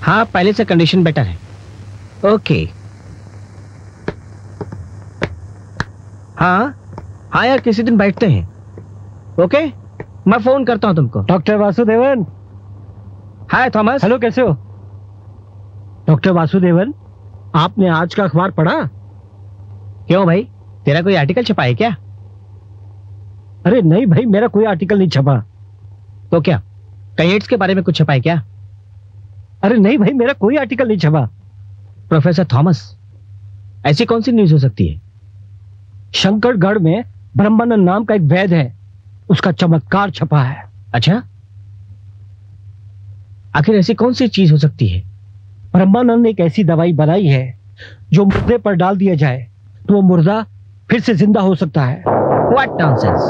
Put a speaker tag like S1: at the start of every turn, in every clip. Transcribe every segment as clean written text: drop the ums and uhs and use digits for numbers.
S1: हाँ, पहले से कंडीशन बेटर है। ओके। हाँ हाँ यार, किसी दिन बैठते हैं। ओके, मैं फोन करता हूँ तुमको।
S2: डॉक्टर वासुदेवन।
S1: हाय थॉमस।
S2: हेलो, कैसे हो? डॉक्टर वासुदेवन, आपने आज का अखबार पढ़ा?
S1: क्यों भाई, तेरा कोई आर्टिकल छपा है क्या?
S2: अरे नहीं भाई, मेरा कोई आर्टिकल नहीं छपा।
S1: तो क्या, कहीं एड्स के बारे में कुछ छपा है क्या?
S2: अरे नहीं भाई, मेरा कोई आर्टिकल नहीं छपा।
S1: प्रोफेसर थॉमस, ऐसी कौन सी न्यूज हो सकती है?
S2: शंकरगढ़ में ब्रह्मानंद नाम का एक वैद्य है, उसका चमत्कार छपा है।
S1: अच्छा, आखिर ऐसी कौन सी चीज हो सकती है?
S2: ब्रह्मानंद ने एक ऐसी दवाई बनाई है जो मुर्दे पर डाल दिया जाए तो वो मुर्दा फिर से जिंदा हो सकता है।
S1: व्हाट नॉनसेंस,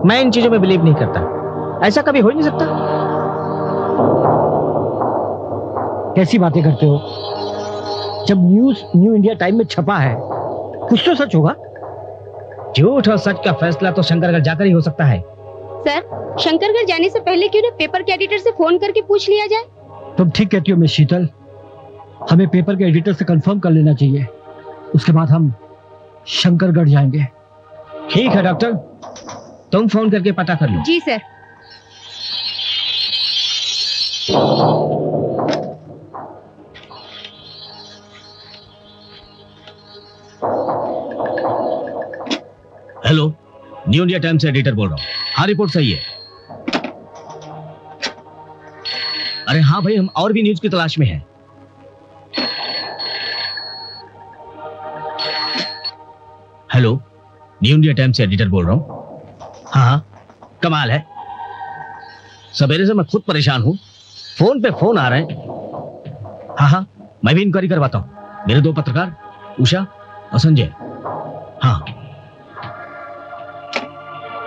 S1: मैं इन चीजों में बिलीव नहीं करता। ऐसा कभी हो ही नहीं सकता।
S2: कैसी बातें करते हो? जब न्यूज न्यू इंडिया टाइम में छपा है, कुछ तो सच होगा।
S1: झूठ और सच का फैसला तो शंकरगढ़ जाकर ही हो सकता है।
S3: सर, शंकरगढ़ जाने से पहले क्यों ना पेपर के एडिटर से फोन करके पूछ लिया जाए?
S2: तुम ठीक कहती हो मिस शीतल, हमें पेपर के एडिटर से कंफर्म कर लेना चाहिए, उसके बाद हम शंकरगढ़ जाएंगे।
S1: ठीक है डॉक्टर, तुम फोन करके पता कर लो।
S3: जी sir.
S1: Hello, new India Times से एडिटर बोल रहा हूँ। हाँ, रिपोर्ट सही है। अरे हाँ भाई, हम और भी न्यूज की तलाश में हैं। हेलो, न्यू इंडिया टाइम्स से एडिटर बोल रहा हूँ। हाँ, कमाल है, सवेरे से मैं खुद परेशान हूँ, फोन पे फोन आ रहे हैं। हाँ हाँ, मैं भी इंक्वायरी करवाता हूँ। मेरे दो पत्रकार, उषा और संजय। हाँ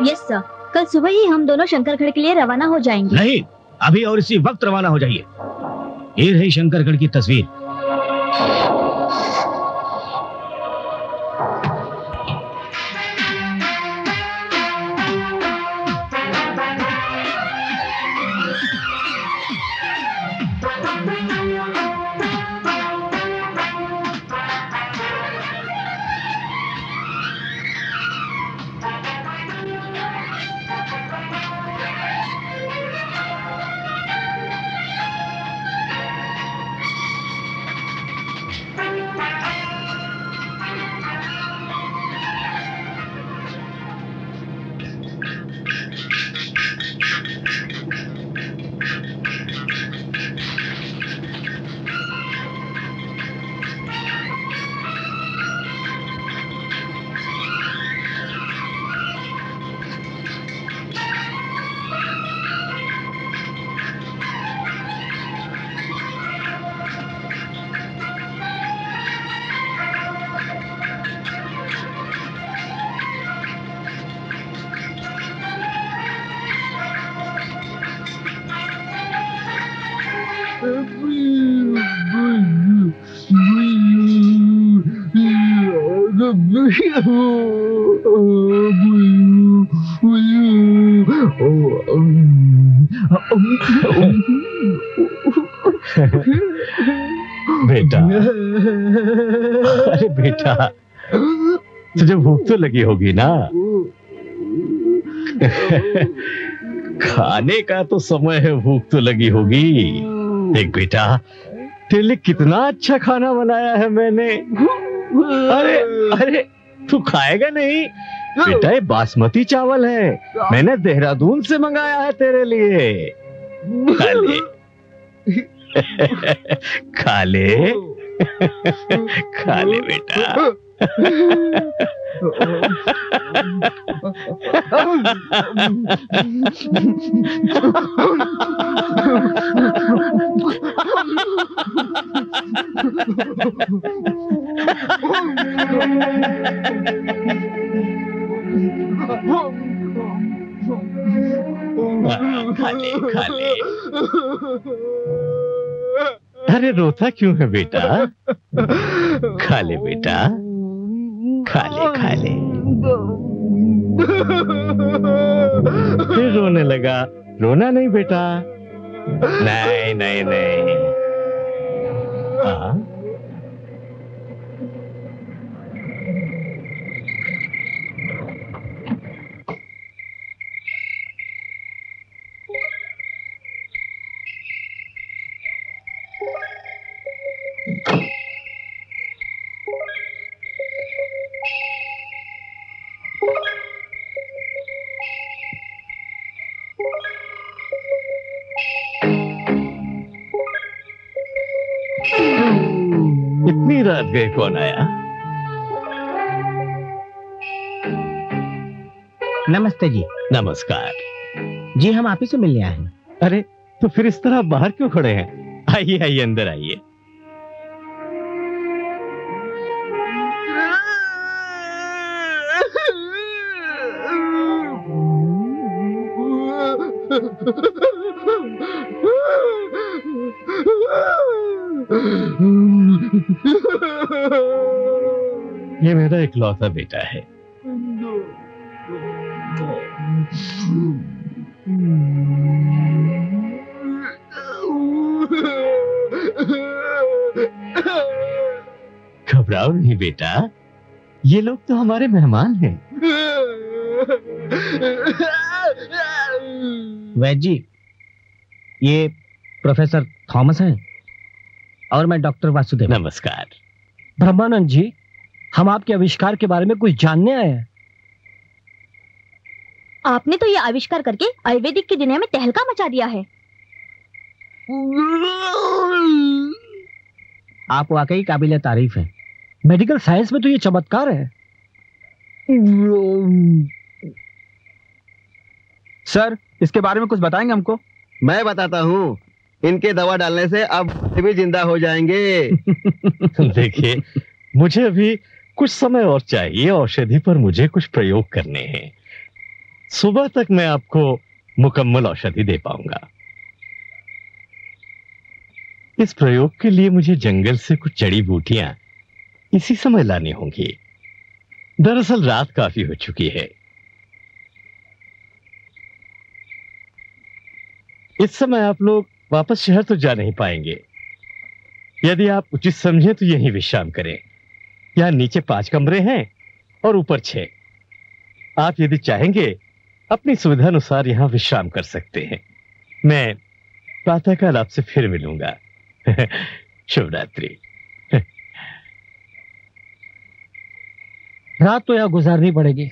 S4: यस सर, कल सुबह ही हम दोनों शंकरगढ़ के लिए रवाना हो जाएंगे।
S1: नहीं, अभी और इसी वक्त रवाना हो जाइए। ये रही शंकरगढ़ की तस्वीर।
S5: बेटा, अरे बेटा, तुझे भूख तो लगी होगी ना? खाने का तो समय है, भूख तो लगी होगी। देख बेटा, तेरे लिए कितना अच्छा खाना बनाया है मैंने। अरे अरे, तू खाएगा नहीं? बेटा, ये बासमती चावल है, मैंने देहरादून से मंगाया है तेरे लिए। खा ले। खा ले। खा ले बेटा। खा ले, खा ले। अरे रोता क्यों है बेटा? खा ले बेटा, खा ले, खा ले। फिर रोने लगा। रोना नहीं बेटा, नहीं नहीं नहीं। हाँ? इतनी रात गए कौन आया?
S1: नमस्ते जी।
S5: नमस्कार
S1: जी, हम आप ही से मिलने आए हैं।
S5: अरे तो फिर इस तरह बाहर क्यों खड़े हैं? आइए आइए, अंदर आइए। ये मेरा इकलौता बेटा है। घबराओ नहीं बेटा, ये लोग तो हमारे मेहमान हैं।
S1: वैद जी, ये प्रोफेसर थॉमस हैं और मैं डॉक्टर वासुदेव।
S5: नमस्कार।
S2: ब्रह्मानंद जी, हम आपके आविष्कार के बारे में कुछ जानने आए हैं।
S4: आपने तो ये आविष्कार करके आयुर्वेदिक की दुनिया में तहलका मचा दिया है।
S1: आप वाकई काबिल तारीफ हैं।
S2: मेडिकल साइंस में तो ये चमत्कार है।
S6: सर, इसके बारे में कुछ बताएंगे हमको?
S7: मैं बताता हूँ। इनके दवा डालने से अब भी जिंदा हो जाएंगे।
S5: देखिए, मुझे अभी कुछ समय और चाहिए। औषधि पर मुझे कुछ प्रयोग करने हैं। सुबह तक मैं आपको मुकम्मल औषधि दे पाऊंगा। इस प्रयोग के लिए मुझे जंगल से कुछ जड़ी बूटियां इसी समय लानी होंगी। दरअसल रात काफी हो चुकी है। इस समय आप लोग वापस शहर तो जा नहीं पाएंगे। यदि आप उचित समझें तो यहीं विश्राम करें। यहाँ नीचे 5 कमरे हैं और ऊपर 6। आप यदि चाहेंगे अपनी सुविधा अनुसार यहाँ विश्राम कर सकते हैं। मैं प्रातःकाल आपसे फिर मिलूंगा। शुभ रात्रि।
S2: रात तो यहाँ गुजारनी पड़ेगी।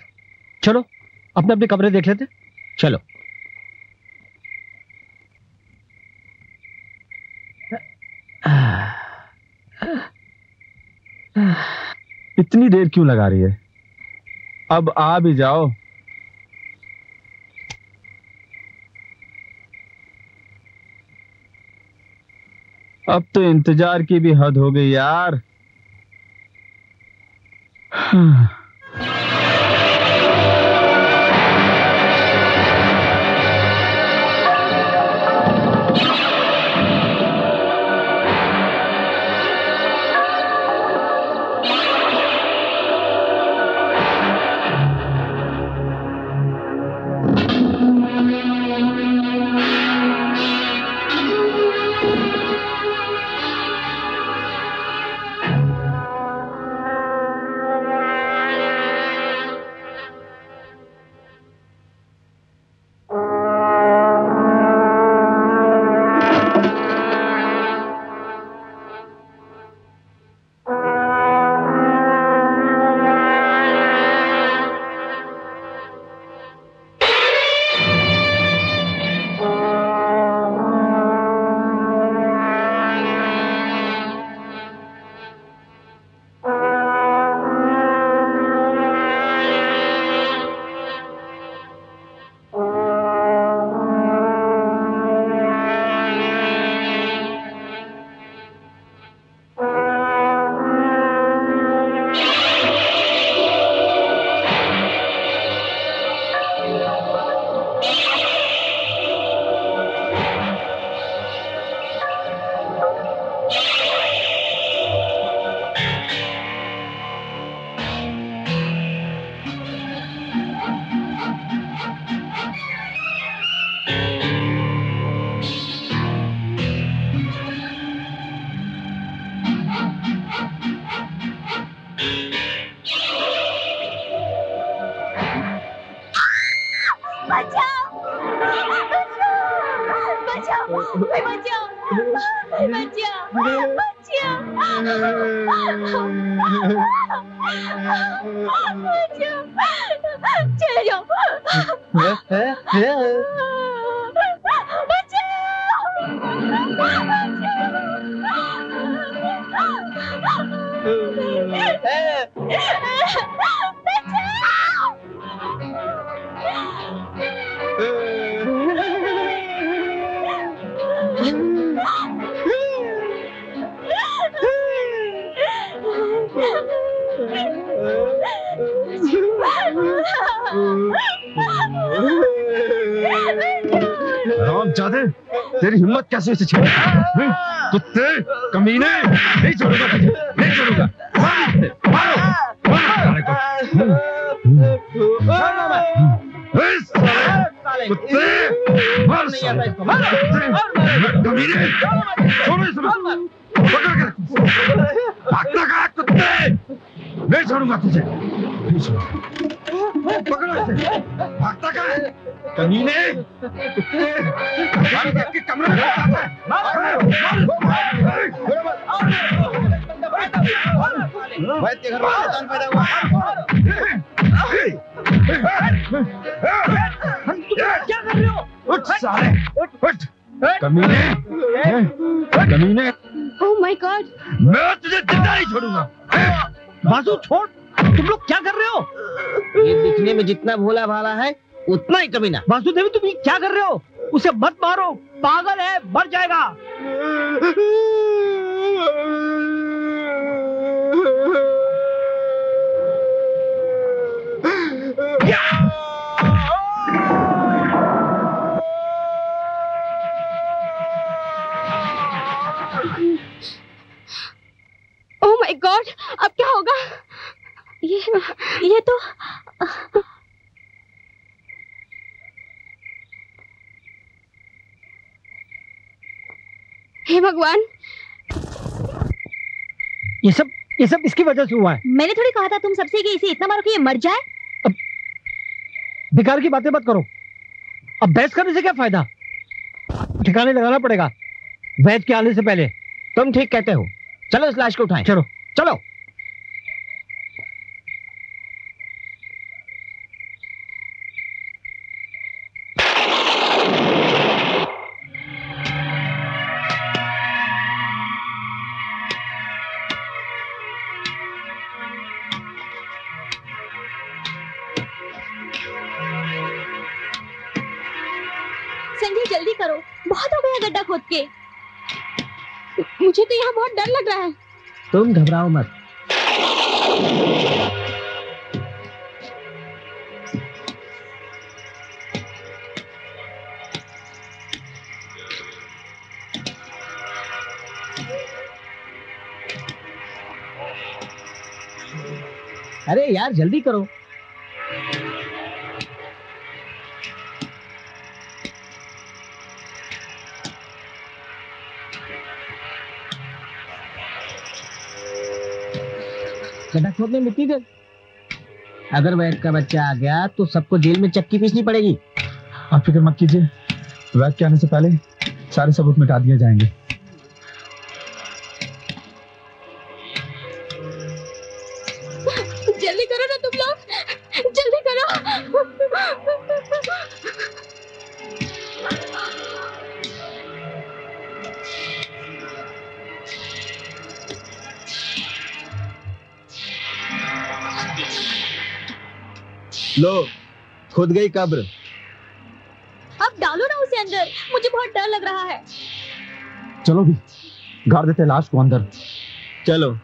S2: चलो अपने अपने कमरे देख लेते।
S1: चलो।
S6: इतनी देर क्यों लगा रही है? अब आ भी जाओ। अब तो इंतजार की भी हद हो गई यार।
S4: बचाओ बचाओ बचाओ चले जाओ
S6: रामजादे, तेरी हिम्मत कैसे इसे छेड़ा? कुत्ते, कमीने, नहीं छोड़ूंगा तुझे, नहीं छोड़ूंगा। मारो, मारो, कुत्ते, मार कमीने, छोड़ो इसे, पकड़ कर, भागता कहाँ कुत्ते? नहीं छोड़ूंगा तुझे, नहीं छोड़ूंगा। पकड़ो इसे, भागता कहाँ है? कमीने, कुत्ते, के कमरे में आता है।
S7: वैद्य के घर में शैतान पैदा हुआ।
S2: क्या कर रहे हो?
S6: उठ साले, उठ, कमीने, कमीने,
S3: ओह माय गॉड,
S6: मैं तुझे जिंदा नहीं छोड़ूंगा।
S2: बाजू छोड़, तुम लोग क्या कर रहे हो?
S1: ये दिखने में जितना भोला भाला है उतना ही कमीना।
S2: वासुदेवी, तुम ये क्या कर रहे हो? उसे मत मारो, पागल है, मर जाएगा।
S3: ओह माय गॉड, अब क्या होगा?
S4: ये तो
S3: हे भगवान,
S2: ये सब इसकी वजह से हुआ है।
S4: मैंने थोड़ी कहा था तुम सबसे कि इसे इतना मारो कि ये मर जाए।
S2: बेकार की बातें मत करो, अब बहस करने से क्या फायदा? ठिकाने लगाना पड़ेगा वैद्य के आने से पहले।
S1: तुम ठीक कहते हो, चलो इस लाश को उठाएं।
S2: चलो
S1: चलो।
S4: संजय जल्दी करो, बहुत हो गया गड्ढा खोद के।
S3: मुझे तो यहाँ बहुत डर लग रहा है।
S1: तुम घबराओ मत। अरे यार जल्दी करो। गड्ढा खोदने मिट्टी दे। अगर वैद्य का बच्चा आ गया तो सबको जेल में चक्की पीसनी पड़ेगी।
S6: आप फिक्र मत कीजिए, वैद्य के आने से पहले सारे सबूत मिटा दिए जाएंगे।
S3: जल्दी करो ना तुम लोग, जल्दी करो।
S7: लो, खुद गई कब्र।
S4: अब डालो ना उसे अंदर, मुझे बहुत डर लग रहा है।
S6: चलो भी, गाड़ देते लाश को अंदर।
S7: चलो।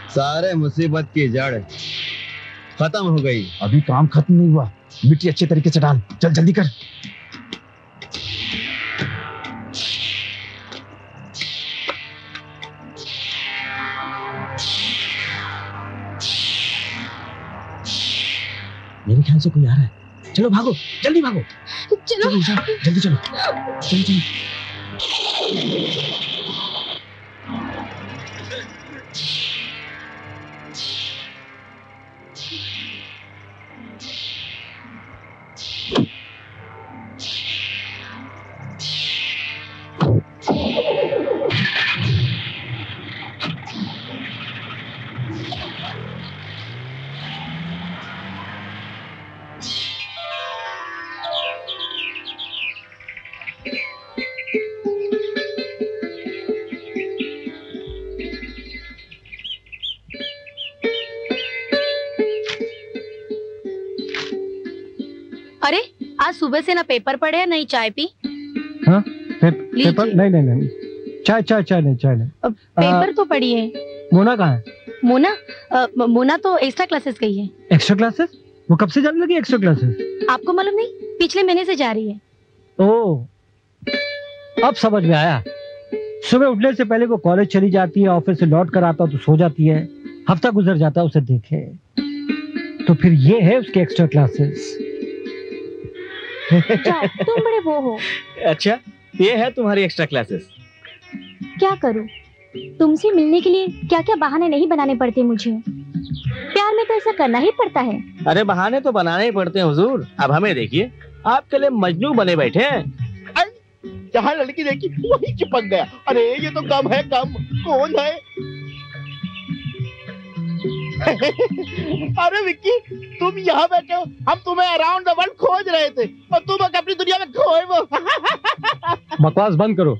S7: सारे मुसीबत की जड़ खत्म हो गई।
S6: अभी काम खत्म नहीं हुआ, मिट्टी अच्छे तरीके से डाल। चल जल्दी कर।
S1: मेरे ख्याल से कोई आ रहा है। चलो भागो, जल्दी भागो।
S3: चलो
S1: जल्दी चलो, जल्दी चलो।
S4: अरे आज सुबह से ना पेपर पढ़े नहीं चाय पी।
S2: हाँ पेपर नहीं चाय चाय चाय नहीं चाय नहीं।
S4: पेपर तो पढ़ी है।
S2: मोना कहाँ है?
S4: मोना तो एक्स्ट्रा क्लासेस गई है।
S2: Extra classes? वो कब से जाने लगी एक्स्ट्रा क्लासेस?
S4: आपको मालूम नहीं? पिछले महीने से जा रही है।
S2: ओह अब समझ में आया। सुबह उठने से पहले वो कॉलेज चली जाती है, ऑफिस से लौट कर आता तो सो जाती है, हफ्ता गुजर जाता है उसे देखे। तो फिर ये है उसके एक्स्ट्रा क्लासेस।
S4: जाओ, तुम बड़े वो हो।
S1: अच्छा ये है तुम्हारी एक्स्ट्रा क्लासेस।
S4: क्या करूं? तुमसे मिलने के लिए क्या क्या बहाने नहीं बनाने पड़ते मुझे। प्यार में तो ऐसा करना ही पड़ता है।
S1: अरे बहाने तो बनाने ही पड़ते हैं हुजूर। अब हमें देखिए, आपके लिए मजनू बने बैठे हैं।
S8: जहाँ लड़की देखी वही चिपक गया। अरे ये तो गम है, गम। कौन है? अरे विक्की, तुम यहाँ बैठे हो, हम तुम्हें अराउंड द वर्ल्ड खोज रहे थे और तुम अपनी दुनिया में खोए वो।
S2: बकवास बंद करो।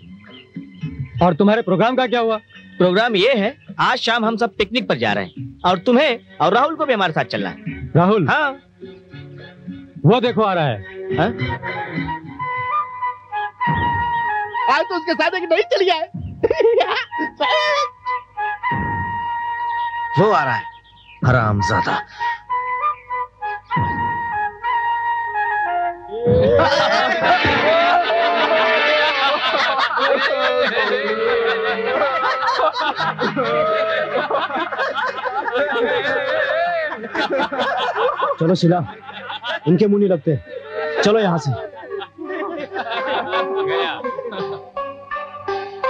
S2: और तुम्हारे प्रोग्राम का क्या हुआ?
S1: प्रोग्राम ये है, आज शाम हम सब पिकनिक पर जा रहे हैं और तुम्हें और राहुल को भी हमारे साथ चलना है।
S2: राहुल?
S1: हाँ।
S2: वो देखो आ रहा है।
S1: हाँ?
S8: आज तो उसके साथ एक नहीं चली आए।
S1: वो आ रहा है, हरामजादा।
S2: चलो शिला, इनके मुंह नहीं लगते। चलो यहाँ से।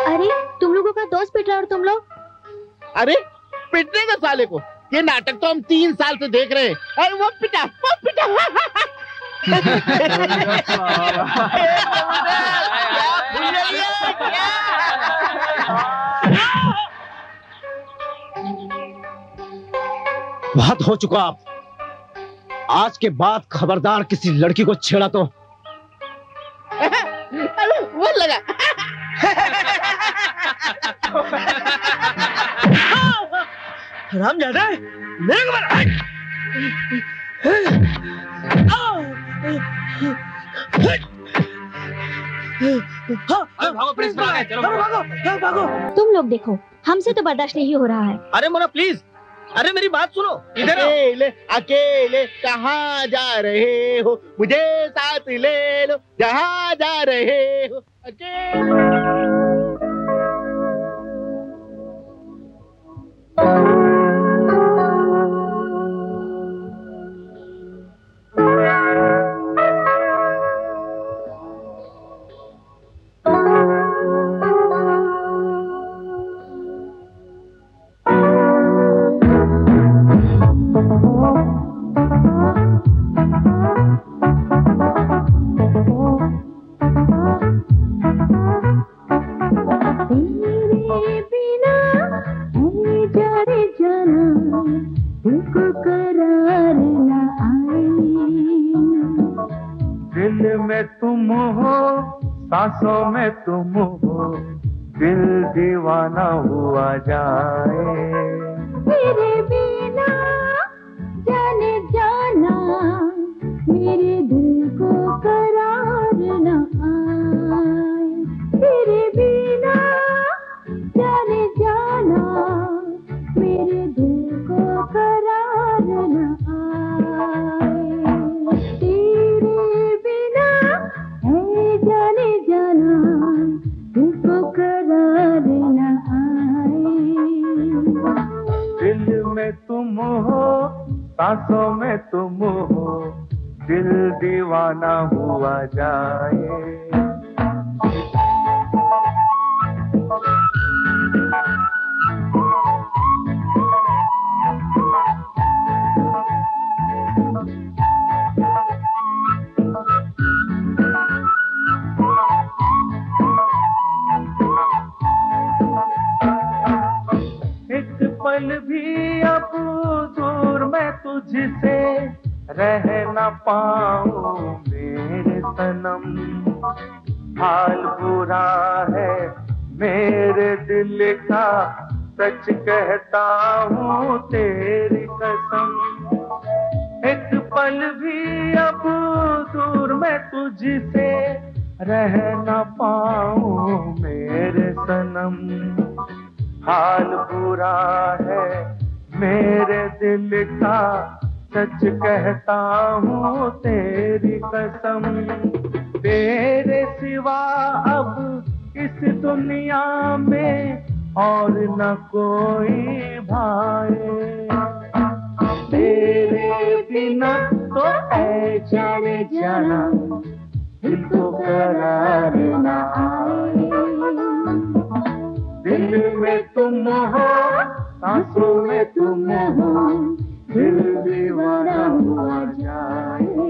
S4: अरे तुम लोगों का दोस्त पिट रहा है और तुम लोग?
S8: अरे पिटने का साले को। ये नाटक तो हम 3 साल से देख रहे हैं। अरे वो पिटा, वो पिटा।
S2: बहुत हो चुका। आप आज के बाद खबरदार किसी लड़की को छेड़ा तो।
S8: अरे वो लगा।
S1: हरामजादा, मेरे को मार। भागो प्रिंसिपल आ गए, चलो भागो।
S4: तुम लोग देखो, हमसे तो बर्दाश्त नहीं हो रहा है।
S1: अरे मोना प्लीज, अरे मेरी बात सुनो। इधर आओ।
S8: अकेले अकेले कहाँ जा रहे हो, मुझे साथ ले लो, जहाँ जा रहे हो अकेले।
S9: सांसों में तुम हो, दिल दीवाना हुआ जाए।
S10: तेरे बिना जाने जाना, मेरे दिल को करार न आए। तेरे बिना जाने जाना, मेरे दिल को करार न आए। तेरे बिना है जाने जाना, दिल को करार न आए।
S9: दिल में तुम हो, सांसों में तुम हो, दिल दीवाना हुआ जाए। पल भी अब दूर मैं तुझसे रह न पाऊं मेरे सनम। हाल बुरा है मेरे दिल का, सच कहता हूँ तेरी कसम। एक पल भी अब दूर मैं तुझसे रह न पाऊं मेरे सनम। हाल बुरा है मेरे दिल का, सच कहता हूँ तेरी कसम। तेरे सिवा अब इस दुनिया में और न कोई भाए। तेरे बिना तो ऐ जाने जाना दिल को करार न आए। दिल में तुम हो, सांसों में तुम हो, दिल दीवाना हुआ जाए।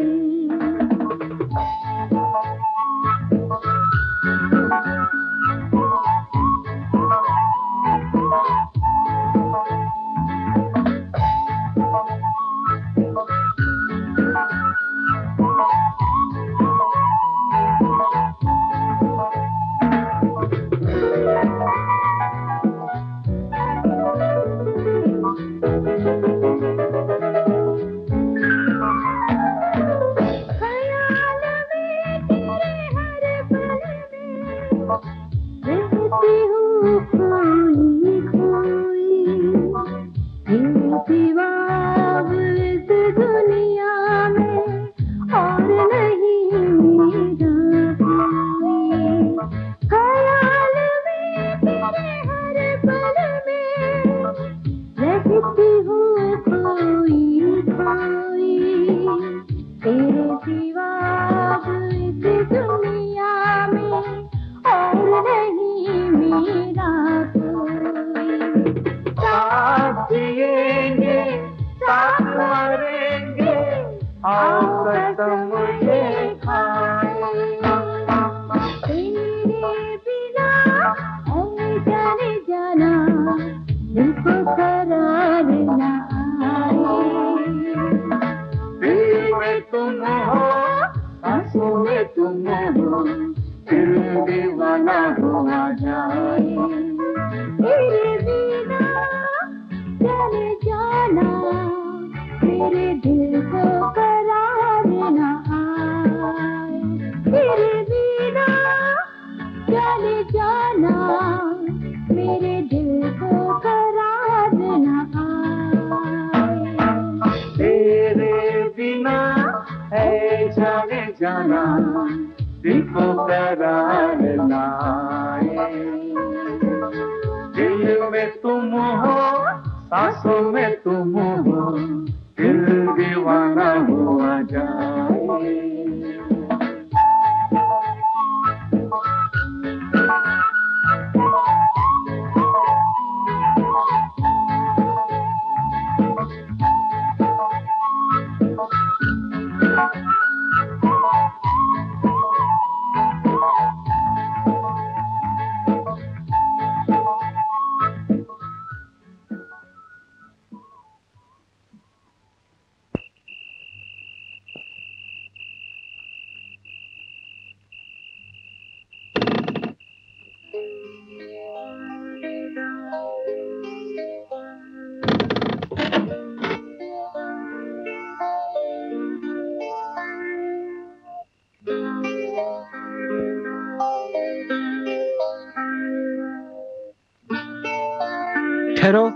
S2: ठहरो।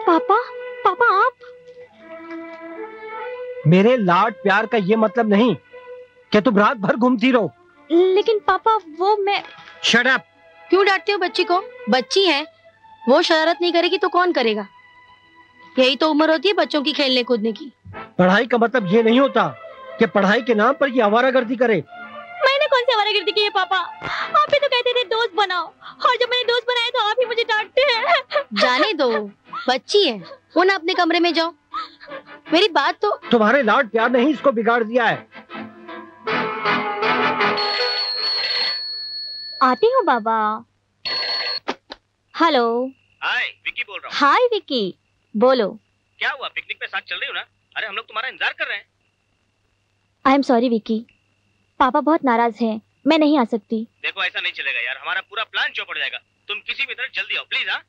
S4: पापा, पापा आप?
S2: मेरे लाड प्यार का ये मतलब नहीं कि तुम रात भर घूमती रहो।
S4: लेकिन पापा वो मैं।
S2: Shut up.
S11: क्यों डांटते हो बच्ची को? बच्ची है वो, शरारत नहीं करेगी तो कौन करेगा? यही तो उम्र होती है बच्चों की खेलने कूदने की।
S2: पढ़ाई का मतलब ये नहीं होता कि पढ़ाई के नाम पर ये आवारागर्दी करे।
S4: मैंने कौन सी आवारागर्दी की है पापा? आप भी तो कहते थे दोस्त बनाओ, और जब मैंने दोस्त बनाए तो आप ही मुझे डांटते हैं।
S11: जाने दो, बच्ची है वो, ना अपने कमरे में जाओ। मेरी बात तो।
S2: तुम्हारे लाड प्यार ने ही इसको बिगाड़ दिया है।
S4: आती हूँ बाबा। हेलो।
S1: हाय विकी बोल रहा हूँ।
S4: हाय विकी, बोलो।
S1: क्या हुआ, पिकनिक पे साथ चल रही हो ना? अरे हम लोग तुम्हारा इंतजार कर रहे हैं।
S4: आई एम सॉरी विकी, पापा बहुत नाराज हैं, मैं नहीं आ सकती।
S1: देखो ऐसा नहीं चलेगा यार, हमारा पूरा प्लान चौपट जाएगा। तुम किसी भी तरह जल्दी आओ प्लीज। हाँ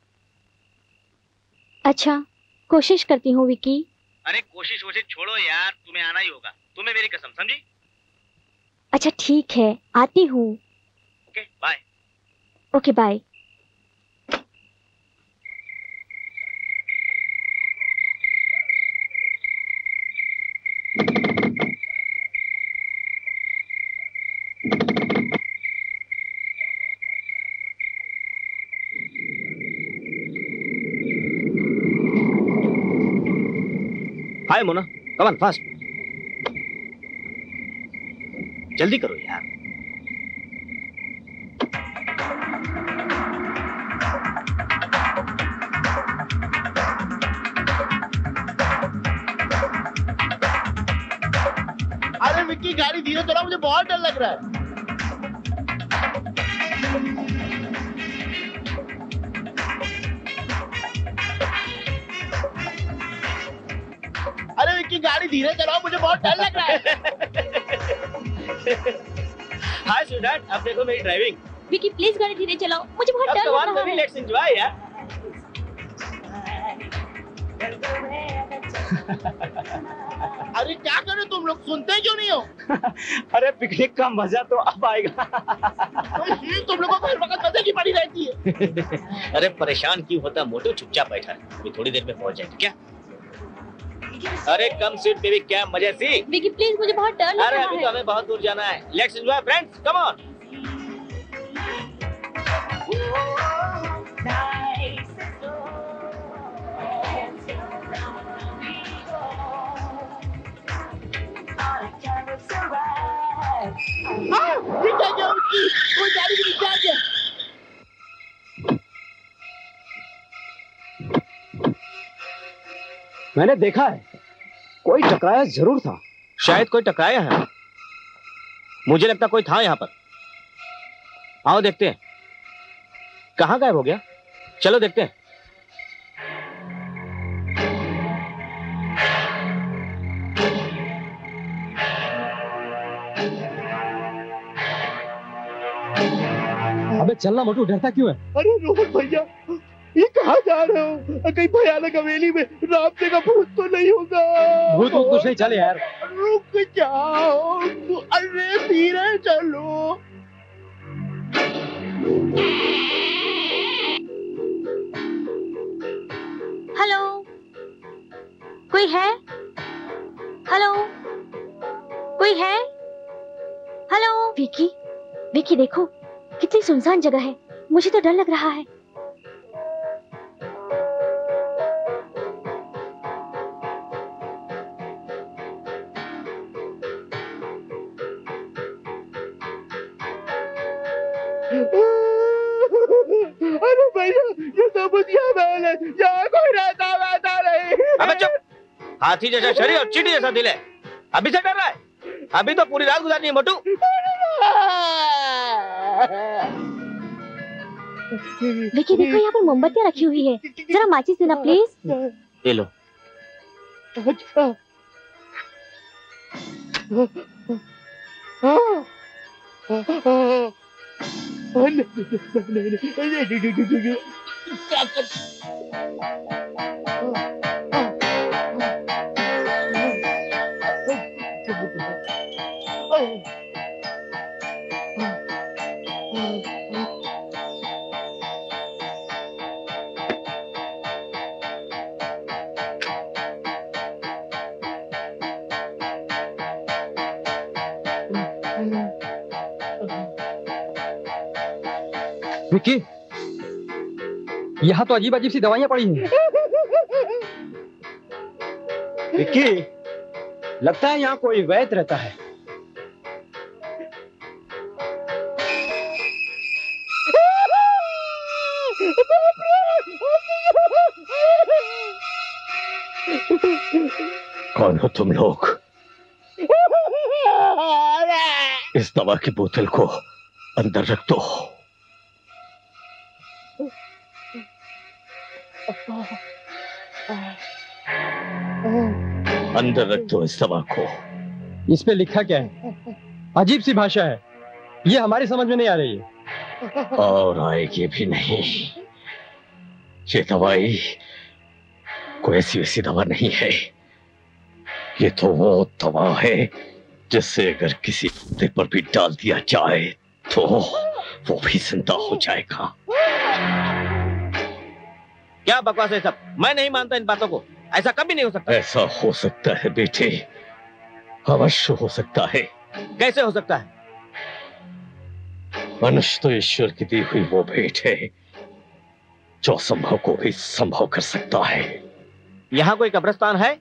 S4: अच्छा, कोशिश करती हूँ विकी।
S1: अरे कोशिश छोड़ो यार, तुम्हें आना ही होगा, तुम्हें मेरी कसम, समझी?
S4: अच्छा ठीक है, आती हूँ।
S1: Okay bye.
S4: Okay bye.
S1: Hi Mona, come on fast, जल्दी करो यार।
S8: अरे विक्की गाड़ी धीरे चलाओ, मुझे बहुत डर लग रहा है। अरे विक्की गाड़ी धीरे चलाओ, मुझे बहुत डर लग रहा है।
S1: हाय स्वीटहार्ट, अब देखो मेरी ड्राइविंग।
S4: विकी प्लीज गाड़ी धीरे चलाओ, मुझे बहुत डर लग रहा है।
S1: लेट्स एंजॉय यार।
S8: अरे क्या करो तुम लोग, सुनते क्यों नहीं हो?
S1: अरे पिकनिक का मजा तो अब आएगा।
S8: तुम लोगों को हर वक्त मजे की पड़ी रहती है।
S1: अरे परेशान क्यों होता मोटू, चुपचाप बैठा है, अभी थोड़ी देर में पहुंच जाएगी क्या? अरे कम स्वीट बेबी, क्या मजा सी।
S4: विकी प्लीज, मुझे बहुत डर लग रहा है।
S1: अरे अभी तो हमें बहुत दूर जाना है। Let's enjoy friends, come on.
S8: ये क्या किया विक्की? कोई गाड़ी भी निकाल दिया।
S1: मैंने देखा है, कोई टकराया जरूर था। शायद कोई टकराया है, मुझे लगता कोई था यहाँ पर। आओ देखते हैं, कहाँ गायब हो गया? चलो देखते हैं।
S2: अबे चलना मोटू, डरता क्यों है?
S8: अरे रोहन भैया, ये कहाँ जा रहे हो? कहीं भयानक हवेली में रास्ते का भूत तो नहीं होगा?
S2: भूत कुछ नहीं, चल यार।
S8: रुक जाओ, अरे धीरे चलो।
S4: हेलो, कोई है? हेलो, कोई है? हेलो। विकी, विकी देखो कितनी सुनसान जगह है, मुझे तो डर लग रहा है।
S8: अरे भैया, ये तो बुधिया महल है, यहाँ कोई रहता वैसा नहीं।
S1: अबे चुप, हाथी जैसा शरीर और चींटी जैसा दिल है, अभी से डर रहा है? अभी तो पूरी रात गुजारनी है मोटू।
S4: विकी देखो, यहाँ पर मोमबत्तियाँ रखी हुई है, जरा माचिस देना प्लीज।
S1: ले लो।
S8: अच्छा।
S2: विकी, यहाँ तो अजीब अजीब सी दवाइयाँ पड़ी हैं।
S1: विक्की, लगता है यहाँ कोई वैद्य रहता है।
S5: कौन हो तुम लोग? इस दवा की बोतल को अंदर रख दो। अंदर रख दो इस दवा को।
S12: इस पे लिखा क्या है? अजीब सी भाषा है, ये हमारी समझ में नहीं आ रही है।
S5: और आएगी भी नहीं। ये दवाई कोई ऐसी वैसी दवा नहीं है, ये तो वो दवा है जिससे अगर किसी कुत्ते पर भी डाल दिया जाए तो वो भी जिंदा हो जाएगा।
S1: क्या बकवास है सब? मैं नहीं मानता इन बातों को। ऐसा कभी नहीं हो सकता।
S5: ऐसा हो सकता है बेटे, अवश्य हो सकता है।
S1: कैसे हो सकता है?
S5: मनुष्य तो ईश्वर की दी हुई वो भेंट है जो असंभव को भी संभव कर सकता है।
S1: यहाँ कोई कब्रिस्तान है?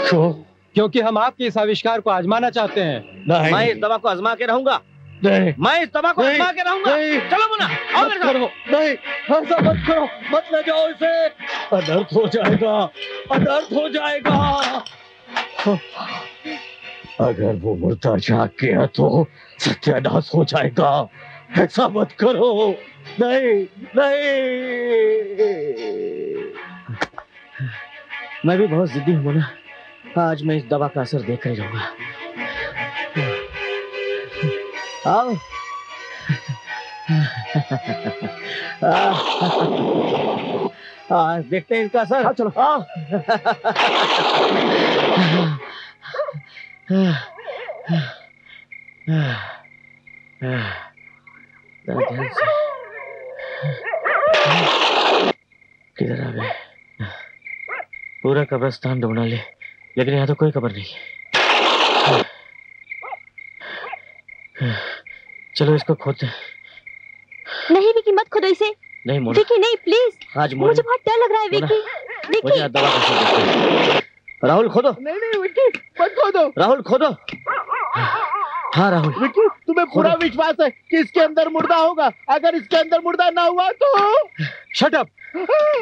S5: क्यों?
S12: क्योंकि हम आपके इस आविष्कार को आजमाना चाहते हैं।
S5: नहीं।
S1: मैं इस दवा को आजमा के रहूंगा।
S5: नहीं।
S1: मैं इस दवा को आजमा के रहूंगा। चलो मुन्ना, आओ मेरे साथ।
S5: नहीं, ऐसा मत करो, मत ले जाओ इसे। अनर्थ हो जाएगा, अनर्थ हो जाएगा। अगर वो मुर्दा जाग गया तो सत्यानाश हो जाएगा। ऐसा मत करो। नहीं, नहीं।
S1: मैं भी बहुत जिद्दी हूँ मुन्ना। आज मैं इस दवा का असर देख कर रहूंगा। आओ। देखते हैं इसका असर। चलो आओ। किधर आ गए? पूरा कब्रिस्तान ढूंढा ले, लेकिन यहाँ तो कोई कब्र नहीं। चलो इसको खोदते।
S4: नहीं विकी, मत खोदो इसे।
S1: नहीं मोना।
S4: विकी नहीं, प्लीज।
S1: आज
S4: मुझे बहुत डर लग रहा है विकी।
S1: मुझे दवा का। राहुल खोदो।
S8: नहीं विकी, मत खोदो।
S1: राहुल खोदो। हाँ राहुल।
S8: विकी, तुम्हें पूरा विश्वास है कि इसके अंदर मुर्दा होगा? अगर इसके अंदर मुर्दा ना हुआ तो?
S12: शट अप,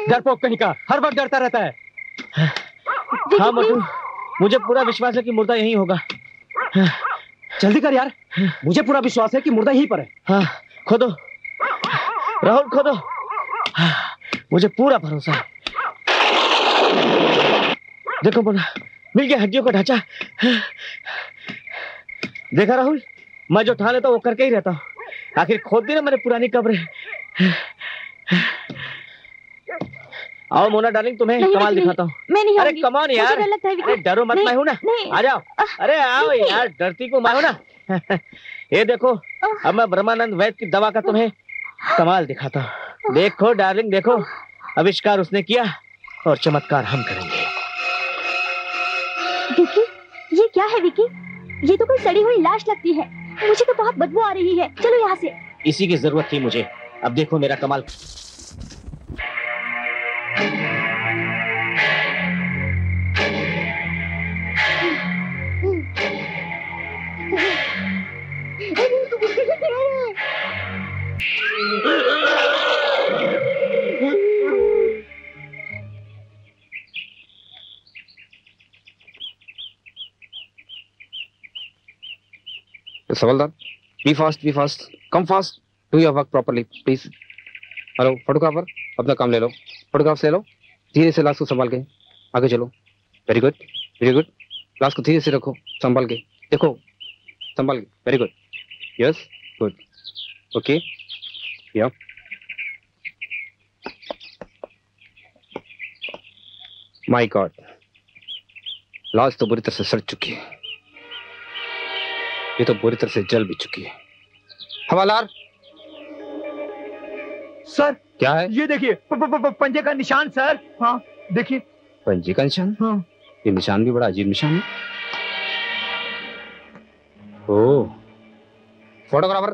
S12: डरपोक कहीं का, हर वक्त डरता रहता है।
S1: हाँ मोटू, मुझे पूरा विश्वास है कि मुर्दा यहीं होगा।
S2: जल्दी कर यार, मुझे पूरा विश्वास है कि मुर्दा यहीं पर है।
S1: हाँ खोदो राहुल, खोदो। मुझे पूरा भरोसा है। देखो बोला, मिल गया हड्डियों का ढांचा। देखा राहुल, मैं जो ठान लेता वो करके ही रहता हूँ। आखिर खोद दी ना मैंने पुरानी कब्र। आओ मोना डार्लिंग, तुम्हें कमाल दिखाता हूँ।
S4: मैं नहीं।
S1: अरे कम ऑन यार, अरे डरो मत, मैं हूँ ना। आ जाओ। अरे आओ यार, डरती को मैं हूँ ना। ये देखो, अब मैं ब्रह्मानंद वैद्य की दवा का तुम्हें कमाल दिखाता हूँ। देखो डार्लिंग, देखो, आविष्कार उसने किया और चमत्कार हम करेंगे।
S4: विकी, ये क्या है विकी? ये तो कोई सड़ी हुई लाश लगती है। मुझे तो बहुत बदबू आ रही है। चलो यहाँ से।
S1: इसी की जरूरत थी मुझे। अब देखो मेरा कमाल।
S13: सवालदार, be fast, come fast, do your work properly please. Hello photographer, अपना काम ले लो, फोटोग्राफ्स ले लो। धीरे से लाश को संभाल के आगे चलो। Very good, very good. लाश को धीरे से रखो, संभाल के देखो, संभाल के। Very good, yes, good, okay, या। माय गॉड, लाश तो बुरी तरह से सड़ चुकी है, ये तो बुरी तरह से जल भी चुकी है। हवालार
S2: सर,
S13: क्या है?
S2: ये देखिए, पंजे का निशान सर। हाँ देखिए,
S13: पंजे का निशान। हाँ, ये निशान भी बड़ा अजीब निशान है। ओह, फोटोग्राफर,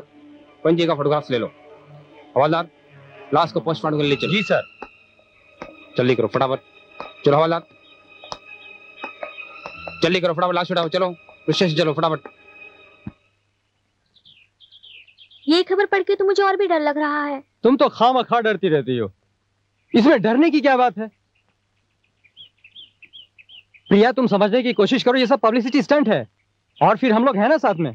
S13: पंजे का फोटोग्राफ्स ले लो। हवालदार, लाश को पोस्टमार्टम के लिए चलो।
S12: जी सर।
S13: जल्दी करो फटाफट, चलो हवालदार, जल्दी करो फटाफट, लाश उठाओ, चलो स्टेशन चलो फटाफट।
S4: ये खबर पढ़ के तो मुझे और भी डर लग रहा है।
S12: तुम तो खामखा डरती रहती हो, इसमें डरने की क्या बात है? प्रिया, तुम समझने की कोशिश करो, ये सब पब्लिसिटी स्टंट है, और फिर हम लोग हैं ना साथ में।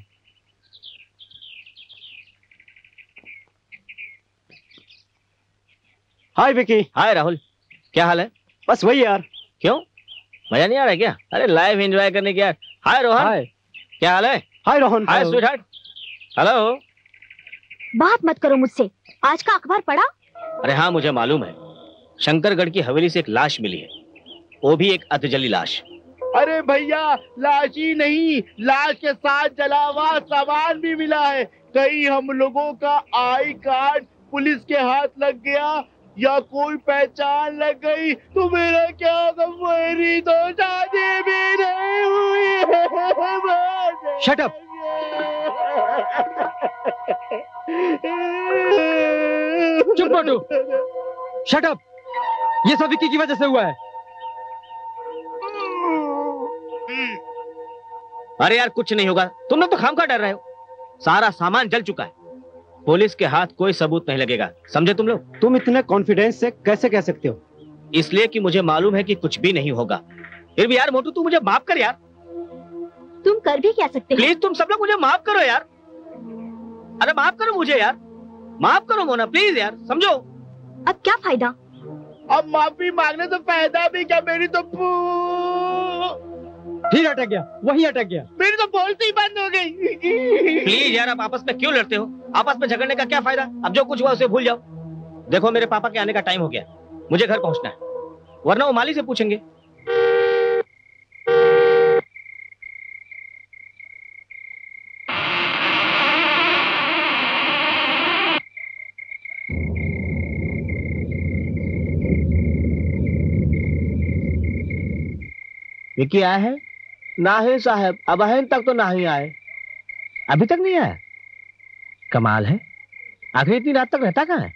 S12: हाय विकी।
S1: हाय राहुल, क्या हाल है?
S12: बस वही यार।
S1: क्यों, मजा नहीं आ रहा है क्या? अरे लाइव एंजॉय करने की यार। हाय रोहन।
S12: हाय।
S1: क्या हाल है?
S12: हाय रोहन।
S1: हाय स्वीटहार्ट। हेलो।
S4: बात मत करो मुझसे। आज का अखबार पढ़ा?
S1: अरे हाँ, मुझे मालूम है। शंकरगढ़ की हवेली से एक लाश मिली है, वो भी एक अधजली लाश।
S8: अरे भैया, लाश ही नहीं, लाश के साथ जला हुआ सामान भी मिला है। कहीं हम लोगों का आई कार्ड पुलिस के हाथ लग गया या कोई पहचान लग गई तो मेरा क्या होगा? मेरी तो शादी भी नहीं हुई है।
S12: Shut up. चुप मोटू, शट अप। ये सब विक्की की वजह से हुआ है।
S1: अरे यार कुछ नहीं होगा, तुम लोग तो खामखा डर रहे हो। सारा सामान जल चुका है, पुलिस के हाथ कोई सबूत नहीं लगेगा, समझे तुम लोग?
S12: तुम इतने कॉन्फिडेंस से कैसे कह सकते हो?
S1: इसलिए कि मुझे मालूम है कि कुछ भी नहीं होगा। फिर भी यार मोटू, तू मुझे माफ कर यार।
S4: तुम कर भी क्या सकते हो?
S1: प्लीज तुम सब लोग मुझे माफ करो यार। अरे माफ करो मुझे यार, माफ करो मोना प्लीज यार, समझो।
S4: अब क्या फायदा?
S8: अब माफी मांगने से फायदा भी क्या? मेरी तो
S12: फिर अटक गया, वही अटक गया।
S8: मेरी तो बोलती ही बंद हो गई।
S1: प्लीज यार, आप आपस में क्यों लड़ते हो? आपस में झगड़ने का क्या फायदा? अब जो कुछ हुआ उसे भूल जाओ। देखो मेरे पापा के आने का टाइम हो गया, मुझे घर पहुंचना है, वरना वो माली से पूछेंगे। विक्की आया है?
S8: ना है साहब, अबहन तक तो ना ही आए।
S1: अभी तक नहीं आया? कमाल है, आखिर इतनी रात तक रहता कहाँ है?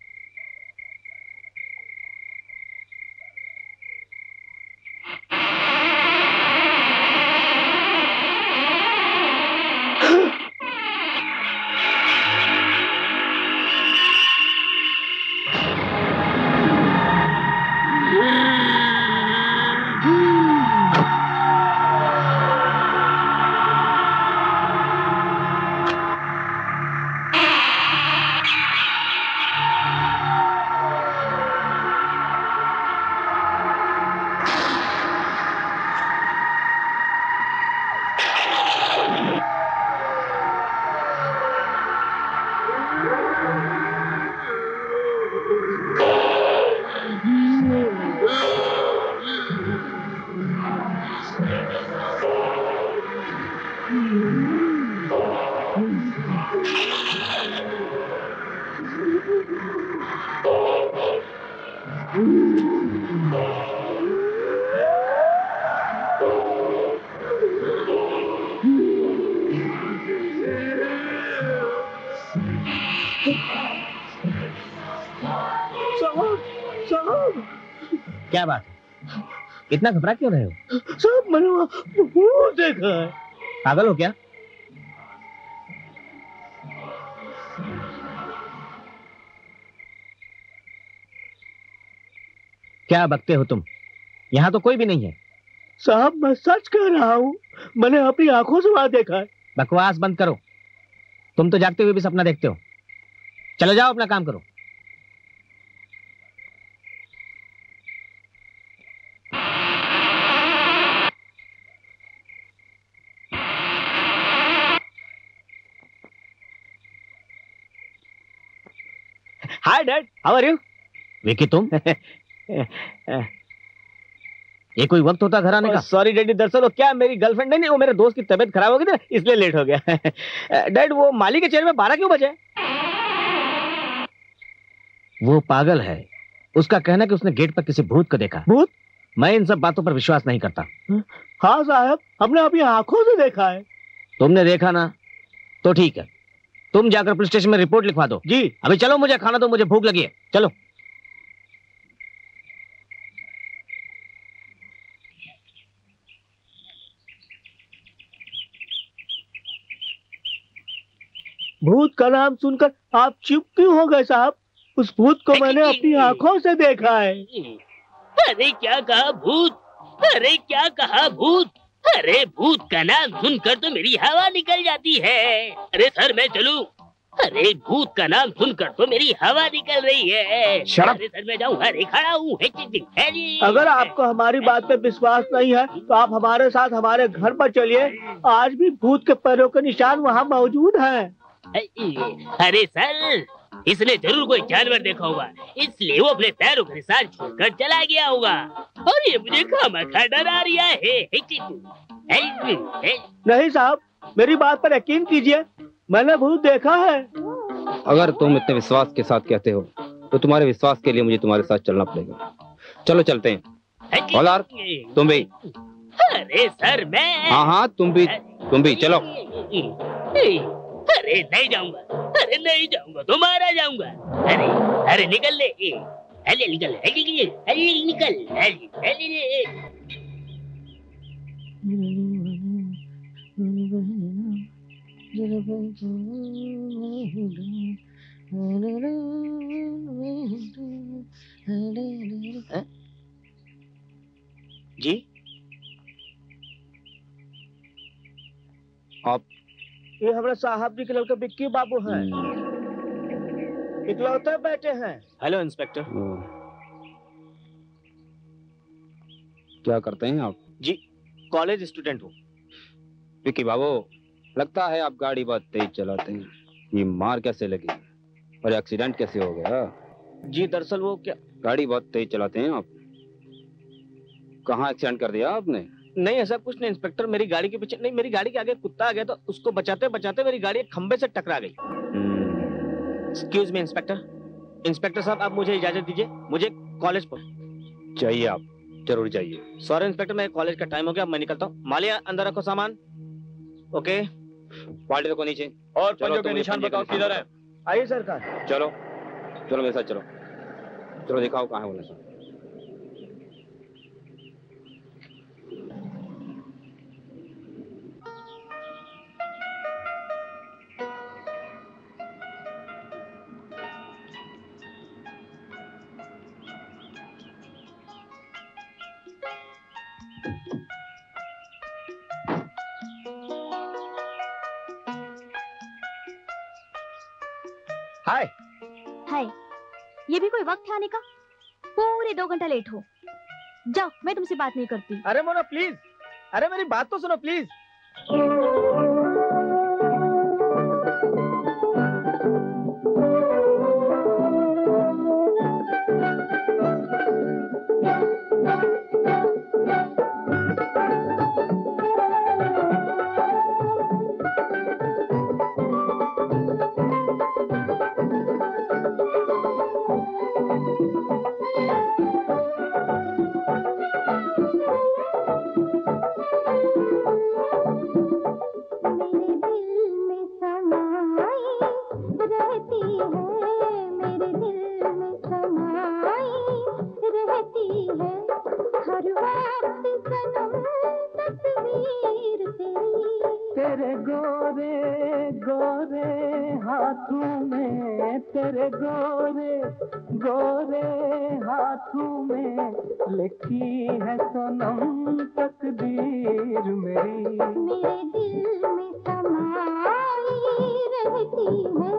S1: क्या बात है, इतना घबरा क्यों रहे हो?
S8: सब मैंने भूत देखा है।
S1: पागल हो क्या? क्या बकते हो तुम? यहाँ तो कोई भी नहीं है।
S8: साहब मैं सच कह रहा हूँ, मैंने अपनी आंखों से वहां देखा है।
S1: बकवास बंद करो, तुम तो जागते हुए भी सपना देखते हो। चलो जाओ अपना काम करो। Hi dad, how are you? Vicky तुम? ये कोई वक्त होता घर आने का?
S8: सॉरी डैडी, दरअसल वो क्या मेरी गर्लफ्रेंड नहीं, वो मेरे दोस्त की तबीयत खराब हो गई थी इसलिए लेट हो गया। डैड वो माली के चेहरे में 12 क्यों बजे?
S1: वो पागल है, उसका कहना है कि उसने गेट पर किसी भूत को देखा।
S8: भूत?
S1: मैं इन सब बातों पर विश्वास नहीं करता।
S8: हाँ साहब, हमने अपनी आंखों से देखा है।
S1: तुमने देखा ना, तो ठीक है, तुम जाकर पुलिस स्टेशन में रिपोर्ट लिखवा दो।
S8: जी।
S1: अभी चलो, मुझे खाना दो, मुझे भूख लगी है, चलो।
S8: भूत का नाम सुनकर आप चुप क्यों हो गए साहब? उस भूत को मैंने अपनी आंखों से देखा है।
S14: अरे क्या कहा भूत? अरे क्या कहा भूत? अरे भूत का नाम सुनकर तो मेरी हवा निकल जाती है। अरे सर मैं चलूं? अरे भूत का नाम सुनकर तो मेरी हवा निकल रही है।
S6: शराब।
S14: अरे सर मैं जाऊँ, अरे खड़ा हूँ।
S15: अगर आपको हमारी बात पे विश्वास नहीं है तो आप हमारे साथ हमारे घर पर चलिए। आज भी भूत के पैरों के निशान वहाँ मौजूद हैं।
S14: अरे सर, इसने जरूर कोई जानवर देखा होगा, इसलिए वो अपने पैरों के निशान छोड़कर चला गया होगा और ये मुझे खामखा डरा रहा है।
S15: नहीं साहब, मेरी बात पर यकीन कीजिए, मैंने भूत देखा है।
S13: अगर तुम इतने विश्वास के साथ कहते हो तो तुम्हारे विश्वास के लिए मुझे तुम्हारे साथ चलना पड़ेगा। चलो चलते हैं। हौलदार, तुम भी।
S14: अरे सर मैं।
S13: हाँ तुम भी चलो।
S14: अरे नहीं जाऊंगा, अरे नहीं जाऊंगा तो मारा जाऊंगा। अरे अरे निकल ले, अरे निकल, अरे निकल, अरे
S1: जी
S13: आप?
S15: ये हमारे साहब जी के लड़के बिक्की बाबू हैं, इकलौते बेटे हैं।
S1: Hello inspector.
S13: क्या करते हैं आप?
S1: जी कॉलेज स्टूडेंट हूँ।
S13: विक्की बाबू, लगता है आप गाड़ी बहुत तेज चलाते हैं। ये मार कैसे लगी और एक्सीडेंट कैसे हो गया?
S1: जी दरअसल वो क्या,
S13: गाड़ी बहुत तेज चलाते हैं आप। कहाँ एक्सीडेंट कर दिया आपने?
S1: नहीं ऐसा कुछ नहीं इंस्पेक्टर, मेरी गाड़ी के पीछे नहीं, मेरी गाड़ी के आगे कुत्ता आ गया तो उसको बचाते बचाते मेरी गाड़ी एक खंबे से टकरा गई। Excuse me inspector. इंस्पेक्टर साहब आप मुझे इजाजत दीजिए, मुझे कॉलेज पर
S13: चाहिए। आप जरूर जाइए।
S1: सॉरी इंस्पेक्टर, मैं कॉलेज का टाइम हो गया, मैं निकलता हूँ। मालिया अंदर रखो सामान। ओके
S13: पार्टी रखो नीचे।
S12: और पंजों के निशान बताओ किधर है?
S15: आइए सरकार।
S13: चलो चलो मेरे साथ चलो। चलो दिखाओ कहाँ है वो निशान।
S15: हाय
S4: हाय, ये भी कोई वक्त है आने का? पूरे 2 घंटा लेट हो। जाओ, मैं तुमसे बात नहीं करती।
S15: अरे मोना प्लीज, अरे मेरी बात तो सुनो प्लीज।
S9: तेरे गोरे गोरे हाथों में, तेरे गोरे गोरे हाथों में लिखी है सनम तकदीर मेरी।
S10: मेरे दिल में समाई रहती है।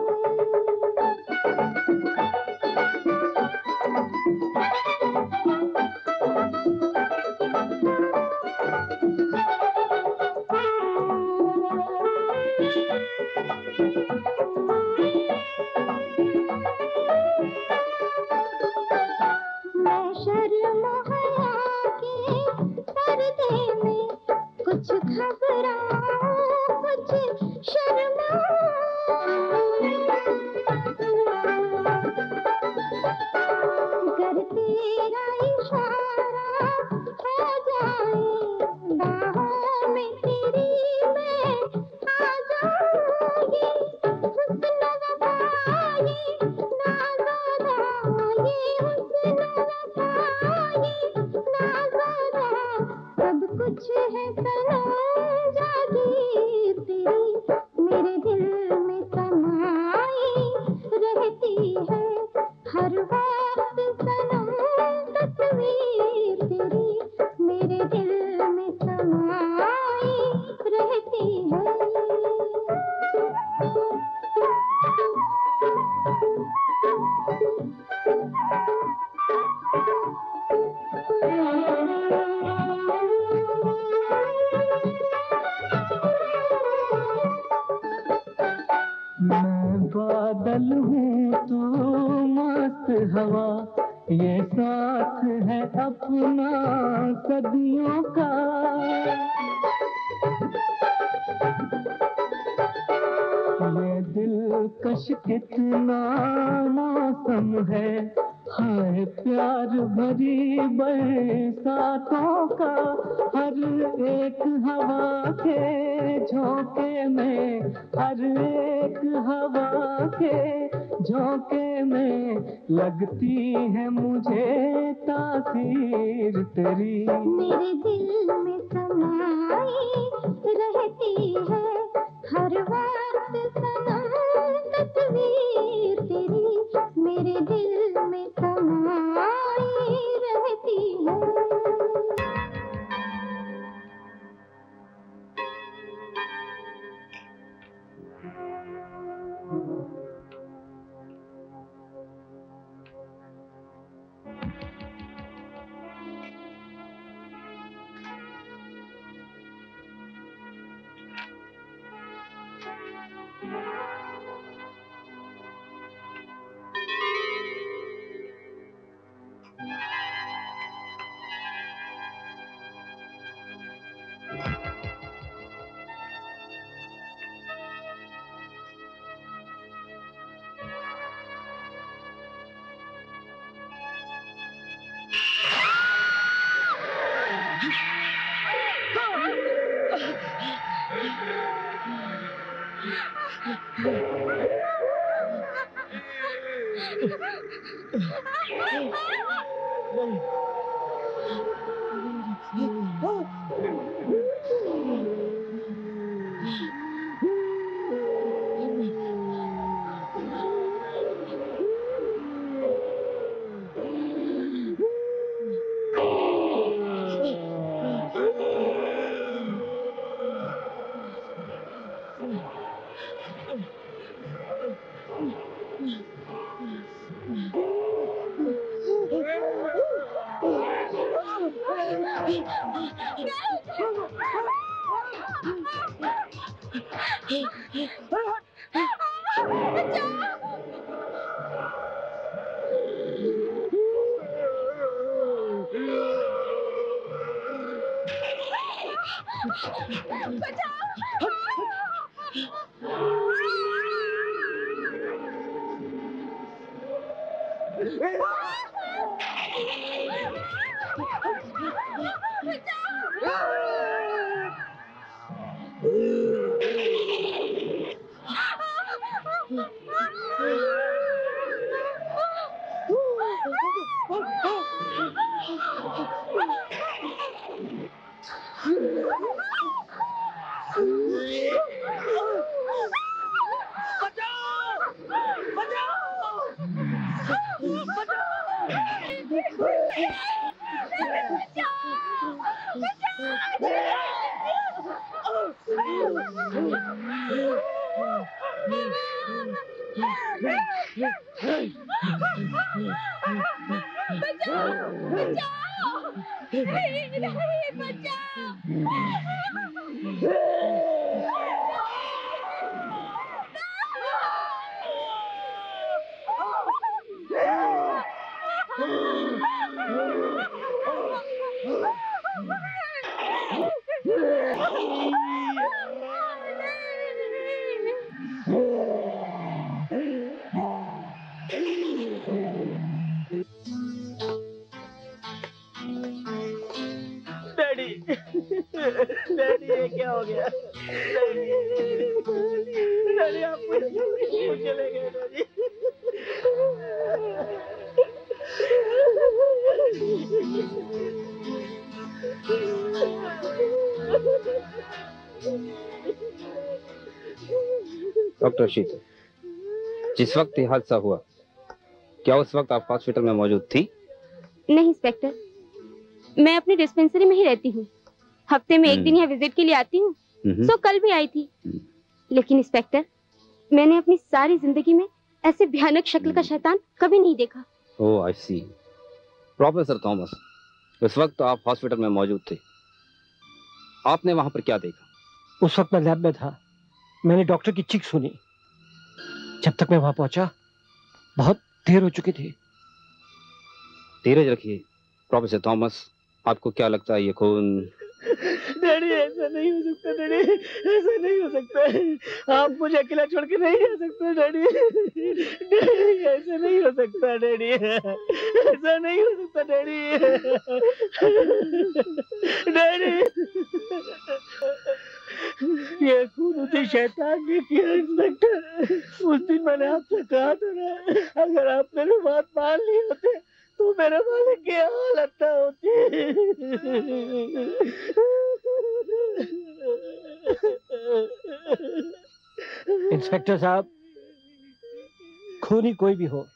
S10: मैं शर्म हया के पर्दे में कुछ घबराऊं, कुछ शर्माऊं।
S9: मैं बादल हूँ तू मस्त हवा, ये साथ है अपना सदियों का। ये दिलकश कितना मौसम है, हाय प्यार भरी बरसातों का। हर एक हवा के झोंके में, हर एक हवा के झोंके में लगती है मुझे तासीर तेरी।
S10: मेरे दिल में समाई रहती है हर वक्त सनम तस्वीर तेरी। मेरे दिल में समाई रहती है।
S15: डैडी, डैडी ये क्या हो गया? डैडी आप क्यों चले गए डैडी?
S13: डॉक्टर शीतल, जिस वक्त ये हादसा हुआ, क्या उस वक्त आप हॉस्पिटल में मौजूद थी?
S3: नहीं इंस्पेक्टर, मैं अपनी डिस्पेंसरी में ही रहती हूँ। हफ्ते में एक दिन यहाँ विजिट के लिए आती हूँ। सो कल भी आई थी। लेकिन इंस्पेक्टर, मैंने अपनी सारी जिंदगी में ऐसे भयानक शक्ल का शैतान कभी नहीं देखा।
S13: ओह आई सी। प्रोफेसर थॉमस, उस वक्त तो आप हॉस्पिटल में मौजूद थे, आपने वहां पर क्या देखा?
S2: उस वक्त मैं लैब में था। मैंने डॉक्टर की चीख सुनी। जब तक मैं वहां पहुंचा बहुत देर हो चुकी थी।
S13: धीरज रखिए प्रोफेसर थॉमस, आपको क्या लगता है ये खून?
S15: डैडी ऐसा नहीं हो सकता, डैडी ऐसा नहीं हो सकता। आप मुझे अकेला छोड़ के नहीं जा सकते डैडी। डैडी ऐसा नहीं हो सकता डैडी, ऐसा नहीं हो सकता डैडी। डैडी ये खून उसी शैतान ने किया इंस्पेक्टर। उस दिन मैंने आपसे कहा था ना, अगर आप मेरी बात मान ली होते तो मेरे मालिक की हालत ना होती।
S2: इंस्पेक्टर साहब, खूनी कोई भी हो,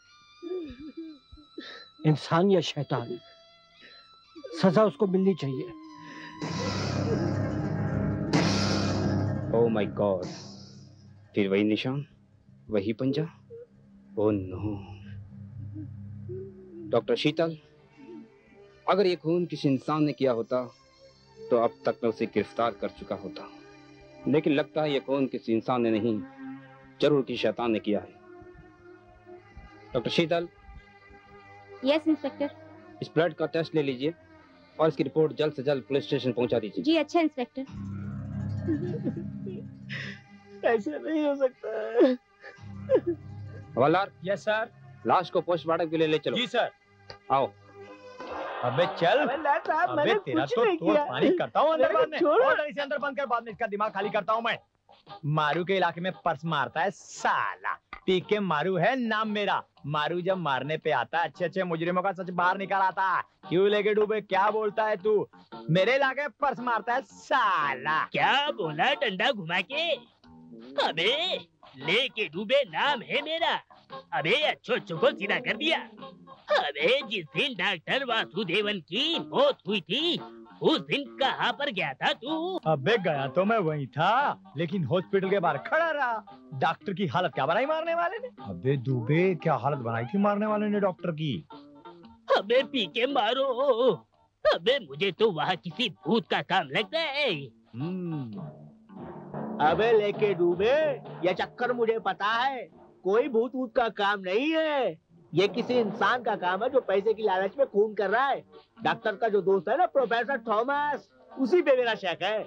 S2: इंसान या शैतान, सजा उसको मिलनी चाहिए।
S13: ओह माय गॉड, फिर वही निशान, वही पंजा। Oh no. डॉक्टर शीतल, अगर ये खून किसी इंसान ने किया होता तो अब तक मैं उसे गिरफ्तार कर चुका होता, लेकिन लगता है ये खून किसी इंसान ने नहीं, जरूर किसी शैतान ने किया है। डॉक्टर शीतल।
S3: Yes inspector.
S13: इस ब्लड का टेस्ट ले लीजिए और इसकी रिपोर्ट जल्द से जल्द पुलिस स्टेशन पहुंचा दीजिए।
S3: जी अच्छा इंस्पेक्टर।
S15: ऐसा नहीं हो सकता।
S13: हवलदार।
S12: Yes sir.
S13: लाश को पोस्टमार्टम के लिए ले चलो।
S12: जी सर।
S13: आओ।
S12: अबे चल।
S15: अबे
S12: तेरा तो तोड़ पानी करता हूँ अंदर बाद में। और इसे अंदर बंद कर, बाद में इसका दिमाग खाली करता हूँ मैं। मारू के इलाके में पर्स मारता है साला। पीके मारू है नाम मेरा। मारू जब मारने पे आता है अच्छे अच्छे मुजरिमों का सच बाहर निकाल आता है। क्यों लेके डूबे, क्या बोलता है तू? मेरे इलाके में पर्स मारता है साला।
S14: क्या बोला डंडा घुमा के? अबे लेके डूबे नाम है मेरा। अबे अच्छो अच्छो को सीधा कर दिया। अबे जिस दिन डॉक्टर वासुदेवन की मौत हुई थी उस दिन कहाँ पर गया था तू?
S12: अबे गया तो मैं वहीं था, लेकिन हॉस्पिटल के बाहर खड़ा रहा। डॉक्टर की हालत क्या बनाई मारने वाले ने? अबे दुबे, क्या हालत बनाई थी मारने वाले ने डॉक्टर की?
S14: अबे पी के मारो। अबे मुझे तो वहाँ किसी भूत का काम लगता है।
S15: अबे लेके डूबे, ये चक्कर मुझे पता है। कोई भूत वूत का काम नहीं है, ये किसी इंसान का काम है जो पैसे की लालच में खून कर रहा है। डॉक्टर का जो दोस्त है ना प्रोफेसर थॉमस, उसी पे मेरा शक है।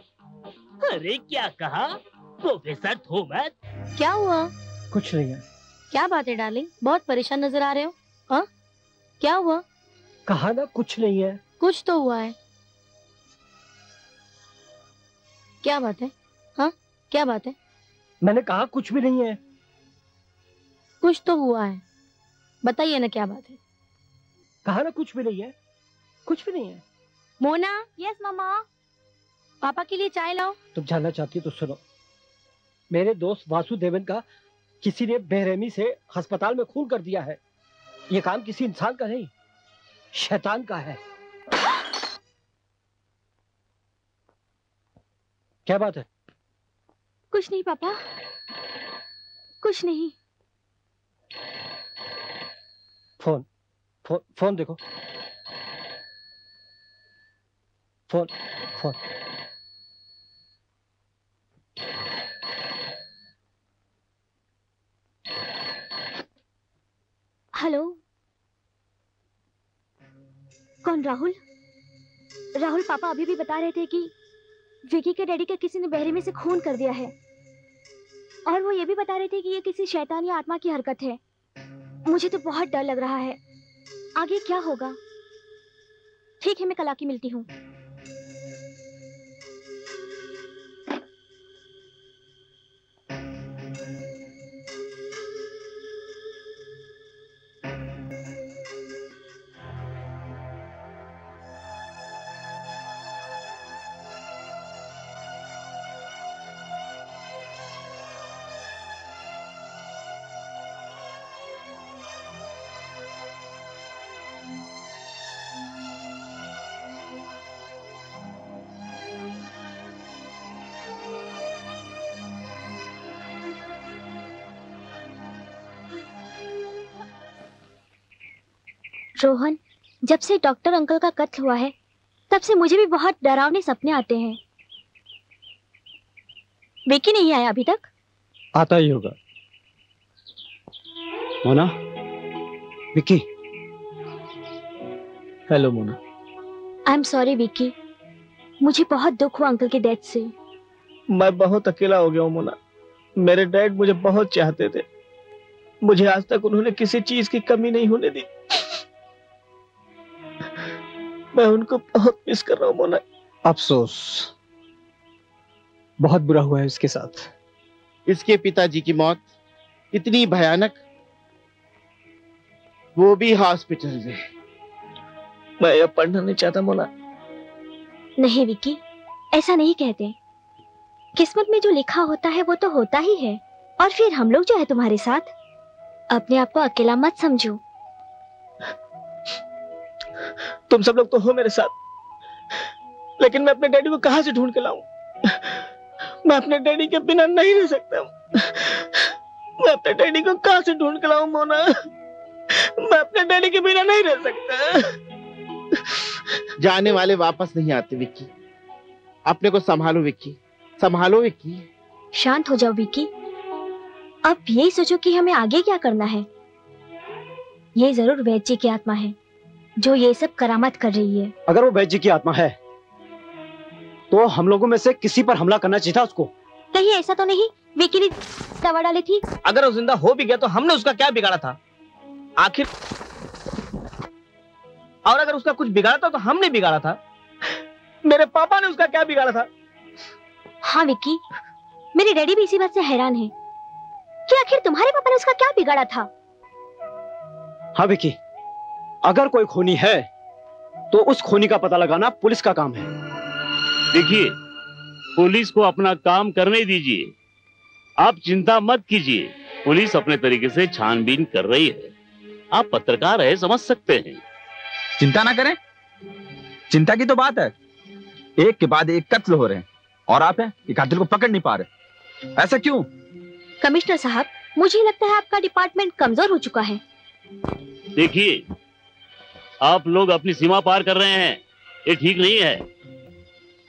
S14: अरे क्या कहा प्रोफेसर थॉमस?
S11: क्या हुआ?
S2: कुछ नहीं है।
S11: क्या बात है डार्लिंग, बहुत परेशान नजर आ रहे हो। हाँ क्या हुआ?
S2: कहा ना कुछ नहीं है।
S11: कुछ तो हुआ है। क्या बात है? हाँ क्या बात है?
S2: मैंने कहा कुछ भी नहीं है।
S11: कुछ तो हुआ है, बताइए ना क्या बात है।
S2: कहा ना कुछ भी नहीं है, कुछ भी नहीं है।
S11: मोना।
S4: यस मामा।
S11: पापा के लिए चाय लाओ।
S2: तुम जानना चाहती हो तो सुनो। मेरे दोस्त वासुदेवन का किसी ने बेरहमी से अस्पताल में खून कर दिया है। ये काम किसी इंसान का नहीं, शैतान का है। क्या बात है?
S4: कुछ नहीं पापा, कुछ नहीं।
S2: फोन फोन फोन देखो। Phone phone.
S4: हेलो, कौन? राहुल? राहुल पापा अभी भी बता रहे थे कि विकी के डैडी का किसी ने बहरे से खून कर दिया है, और वो ये भी बता रहे थे कि ये किसी शैतान या आत्मा की हरकत है। मुझे तो बहुत डर लग रहा है, आगे क्या होगा। ठीक है, मैं कल आके मिलती हूँ। रोहन, जब से डॉक्टर अंकल का कत्ल हुआ है तब से मुझे भी बहुत डरावने सपने आते हैं। विकी नहीं आया अभी तक?
S2: आता ही होगा। Mona, Vicky.
S15: Hello Mona.
S4: I am sorry Vicky, मुझे बहुत दुख हुआ अंकल की डेथ से।
S15: मैं बहुत अकेला हो गया हूँ मोना। मेरे डैड मुझे बहुत चाहते थे, मुझे आज तक उन्होंने किसी चीज की कमी नहीं होने दी। मैं उनको बहुत मिस कर रहा हूँ मोना।
S2: अफसोस, बहुत बुरा हुआ है इसके साथ।
S8: इसके पिताजी की मौत इतनी भयानक, वो भी हॉस्पिटल में।
S15: मैं अब पढ़ना नहीं चाहता मोना।
S4: नहीं विकी, ऐसा नहीं कहते। किस्मत में जो लिखा होता है वो तो होता ही है। और फिर हम लोग जो है तुम्हारे साथ, अपने आप को अकेला मत समझो।
S15: तुम सब लोग तो हो मेरे साथ, लेकिन मैं अपने डैडी को कहां से ढूंढ के लाऊं? मैं अपने डैडी के बिना नहीं रह सकता। मैं अपने डैडी को कहां से ढूंढ के लाऊं मोना? मैं अपने डैडी के बिना नहीं रह सकता।
S8: जाने वाले वापस नहीं आते विक्की। अपने को संभालो विक्की, संभालो विक्की।
S4: शांत हो जाओ विकी। अब यही सोचो कि हमें आगे क्या करना है। ये जरूर वैद्य जी की आत्मा है जो ये सब करामत कर रही है।
S2: अगर वो वैद्य जी की आत्मा है तो हम लोगों में से किसी पर हमला करना चाहिए था उसको।
S4: कहीं ऐसा तो नहीं विकी ने दवा डाली थी?
S1: अगर वो जिंदा हो भी गया तो हमने उसका क्या बिगाड़ा था आखिर? और अगर उसका कुछ बिगाड़ा था तो हमने बिगाड़ा था।
S15: मेरे पापा ने उसका क्या बिगाड़ा था?
S4: हाँ विकी, मेरे डैडी भी इसी बात से हैरान है कि आखिर तुम्हारे पापा ने उसका क्या बिगाड़ा था।
S2: हाँ विकी, अगर कोई खूनी है तो उस खूनी का पता लगाना पुलिस का काम है।
S16: देखिए, पुलिस को अपना काम करने दीजिए, आप चिंता मत कीजिए। पुलिस अपने तरीके से छानबीन कर रही है। आप पत्रकार है, समझ सकते हैं।
S6: चिंता ना करें, चिंता की तो बात है। एक के बाद एक कत्ल हो रहे हैं और आप हैं कि कातिल को पकड़ नहीं पा रहे। ऐसा क्यों?
S4: कमिश्नर साहब, मुझे लगता है आपका डिपार्टमेंट कमजोर हो चुका है।
S16: देखिए, आप लोग अपनी सीमा पार कर रहे हैं, ये ठीक नहीं है।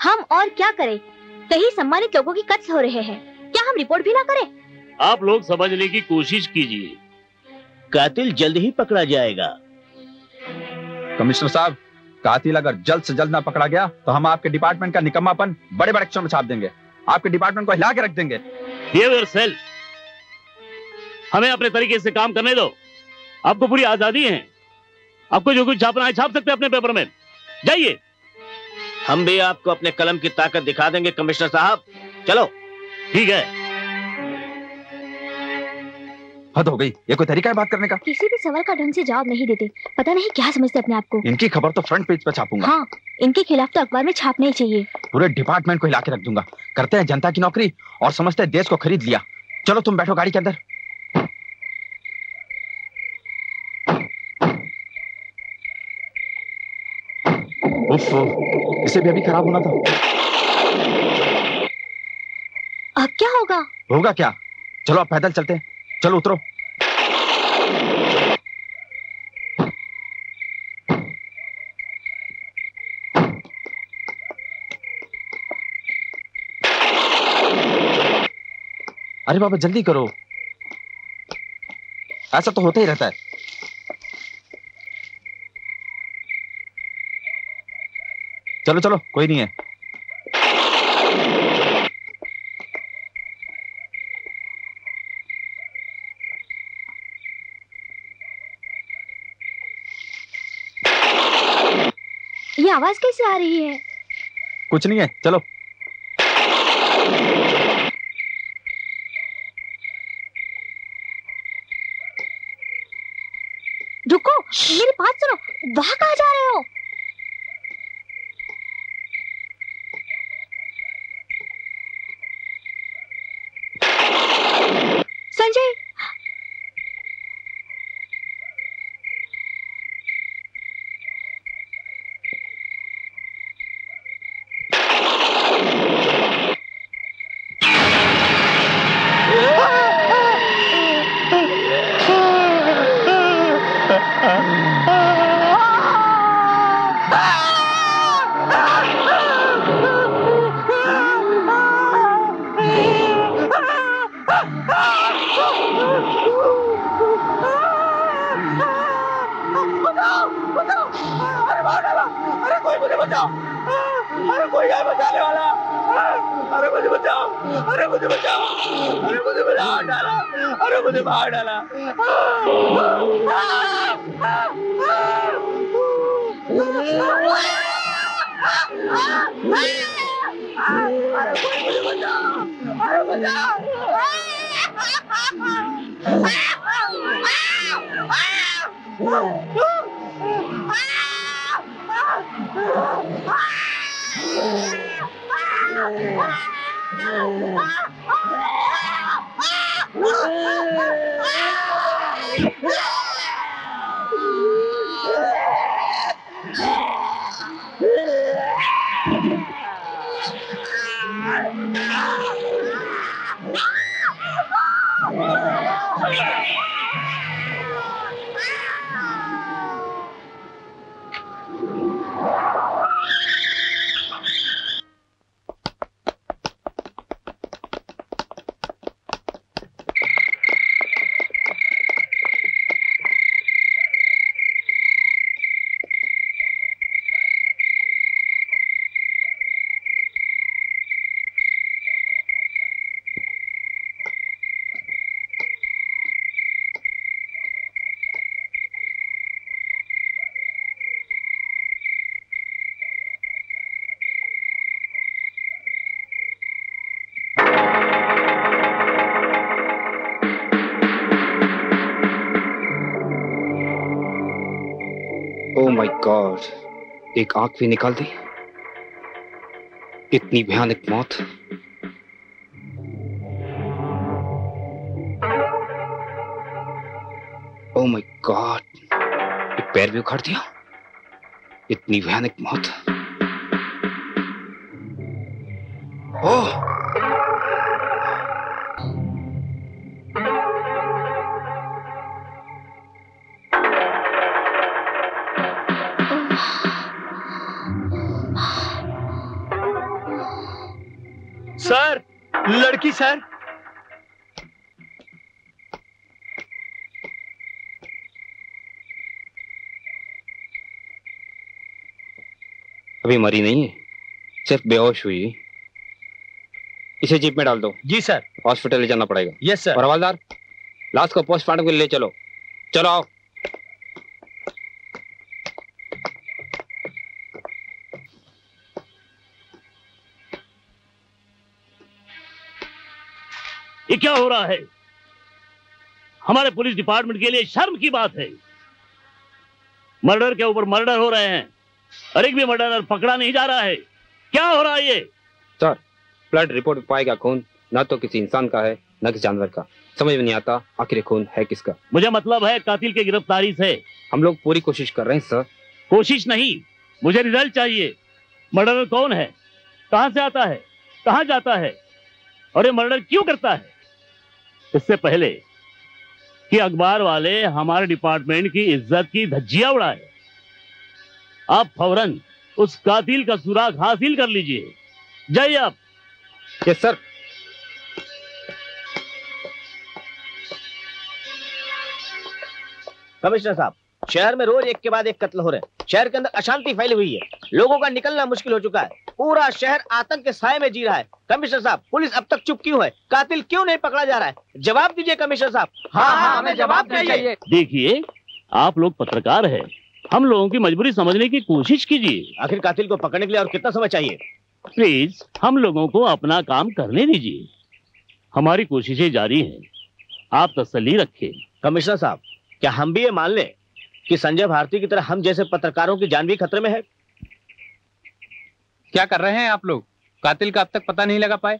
S4: हम और क्या करें? कई सम्मानित लोगों की कत्ल हो रहे हैं, क्या हम रिपोर्ट भी ना करें?
S16: आप लोग समझने की कोशिश कीजिए,
S15: कातिल जल्द ही पकड़ा जाएगा।
S6: कमिश्नर साहब, कातिल अगर जल्द से जल्द ना पकड़ा गया तो हम आपके डिपार्टमेंट का निकम्मापन बड़े बड़े अक्षरों में छाप देंगे। आपके डिपार्टमेंट को हिला के रख देंगे।
S16: Behave yourself। हमें अपने तरीके से काम करने दो। आपको पूरी आजादी है, आपको जो कुछ छापना है छाप सकते हैं अपने पेपर में। जाइए।
S1: हम भी आपको अपने कलम की ताकत दिखा देंगे कमिश्नर साहब। चलो।
S16: ठीक है।
S6: हद हो गई, ये कोई तरीका है बात करने का?
S4: किसी भी सवाल का ढंग से जवाब नहीं देते, पता नहीं क्या समझते अपने आप को।
S6: इनकी खबर तो फ्रंट पेज पे छापूंगा।
S4: हाँ, इनके खिलाफ तो अखबार में छापना ही चाहिए।
S6: पूरे डिपार्टमेंट को हिला के रख दूंगा। करते हैं जनता की नौकरी और समझते हैं देश को खरीद लिया। चलो तुम बैठो गाड़ी के अंदर। उफ, इसे भी अभी खराब होना था।
S4: अब क्या होगा?
S6: होगा क्या? चलो अब पैदल चलते हैं। चलो उतरो। अरे बाबा जल्दी करो, ऐसा तो होता ही रहता है। चलो चलो, कोई नहीं है।
S4: ये आवाज कैसे आ रही है?
S6: कुछ नहीं है, चलो।
S4: रुको, मेरी बात सुनो, वहां कहाँ जा रहे हो? संजय,
S9: कोई मुझे बचाओ, अरे कोई है बचाने वाला, अरे मुझे बचाओ, अरे मुझे बचाओ, अरे मुझे बाहर डाला, अरे मुझे बाहर डाला। अरे कोई मुझे बचाओ, अरे बचाओ।
S13: ओह माय गॉड, एक आंख भी निकाल दी। इतनी भयानक मौत। ओह माय गॉड, एक पैर भी उखाड़ दिया। इतनी भयानक मौत। ओह
S12: सर, लड़की सर।
S13: अभी मरी नहीं है, सिर्फ बेहोश हुई। इसे जीप में डाल दो।
S12: जी सर।
S13: हॉस्पिटल ले जाना पड़ेगा।
S12: Yes sir.
S13: और हवलदार, लाश को पोस्टमार्टम के लिए ले चलो। चलो आओ।
S16: ये क्या हो रहा है? हमारे पुलिस डिपार्टमेंट के लिए शर्म की बात है। मर्डर के ऊपर मर्डर हो रहे हैं और एक भी मर्डरर पकड़ा नहीं जा रहा है। क्या हो रहा है ये?
S13: सर, ब्लड रिपोर्ट में पाएगा खून न तो किसी इंसान का है न किसी जानवर का। समझ में नहीं आता आखिर खून है किसका।
S16: मुझे मतलब है कातिल की गिरफ्तारी से।
S13: हम लोग पूरी कोशिश कर रहे हैं सर।
S16: कोशिश नहीं, मुझे रिजल्ट चाहिए। मर्डरर कौन है, कहां से आता है, कहां जाता है और ये मर्डर क्यों करता है? इससे पहले कि अखबार वाले हमारे डिपार्टमेंट की इज्जत की धज्जियां उड़ाए, आप फौरन उस कातिल का सुराग हासिल कर लीजिए। जाइए आप।
S13: Yes sir.
S15: कमिश्नर साहब, शहर में रोज एक के बाद एक कत्ल हो रहे हैं। शहर के अंदर अशांति फैली हुई है, लोगों का निकलना मुश्किल हो चुका है। पूरा शहर आतंक के साए में जी रहा है। कमिश्नर साहब, पुलिस अब तक चुप क्यों है? कातिल क्यों नहीं पकड़ा जा रहा है? जवाब दीजिए कमिश्नर साहब। हाँ, हमें जवाब चाहिए।
S16: देखिए, आप लोग पत्रकार हैं, हम लोगों की मजबूरी समझने की कोशिश कीजिए।
S15: आखिर कातिल को पकड़ने के लिए और कितना समय चाहिए?
S16: प्लीज हम लोगों को अपना काम करने दीजिए। हमारी कोशिशें जारी हैं, आप तसल्ली रखें।
S15: कमिश्नर साहब, क्या हम भी ये मान लें कि संजय भारती की तरह हम जैसे पत्रकारों की जान भी खतरे में है?
S17: क्या कर रहे हैं आप लोग? कातिल का अब तक पता नहीं लगा पाए।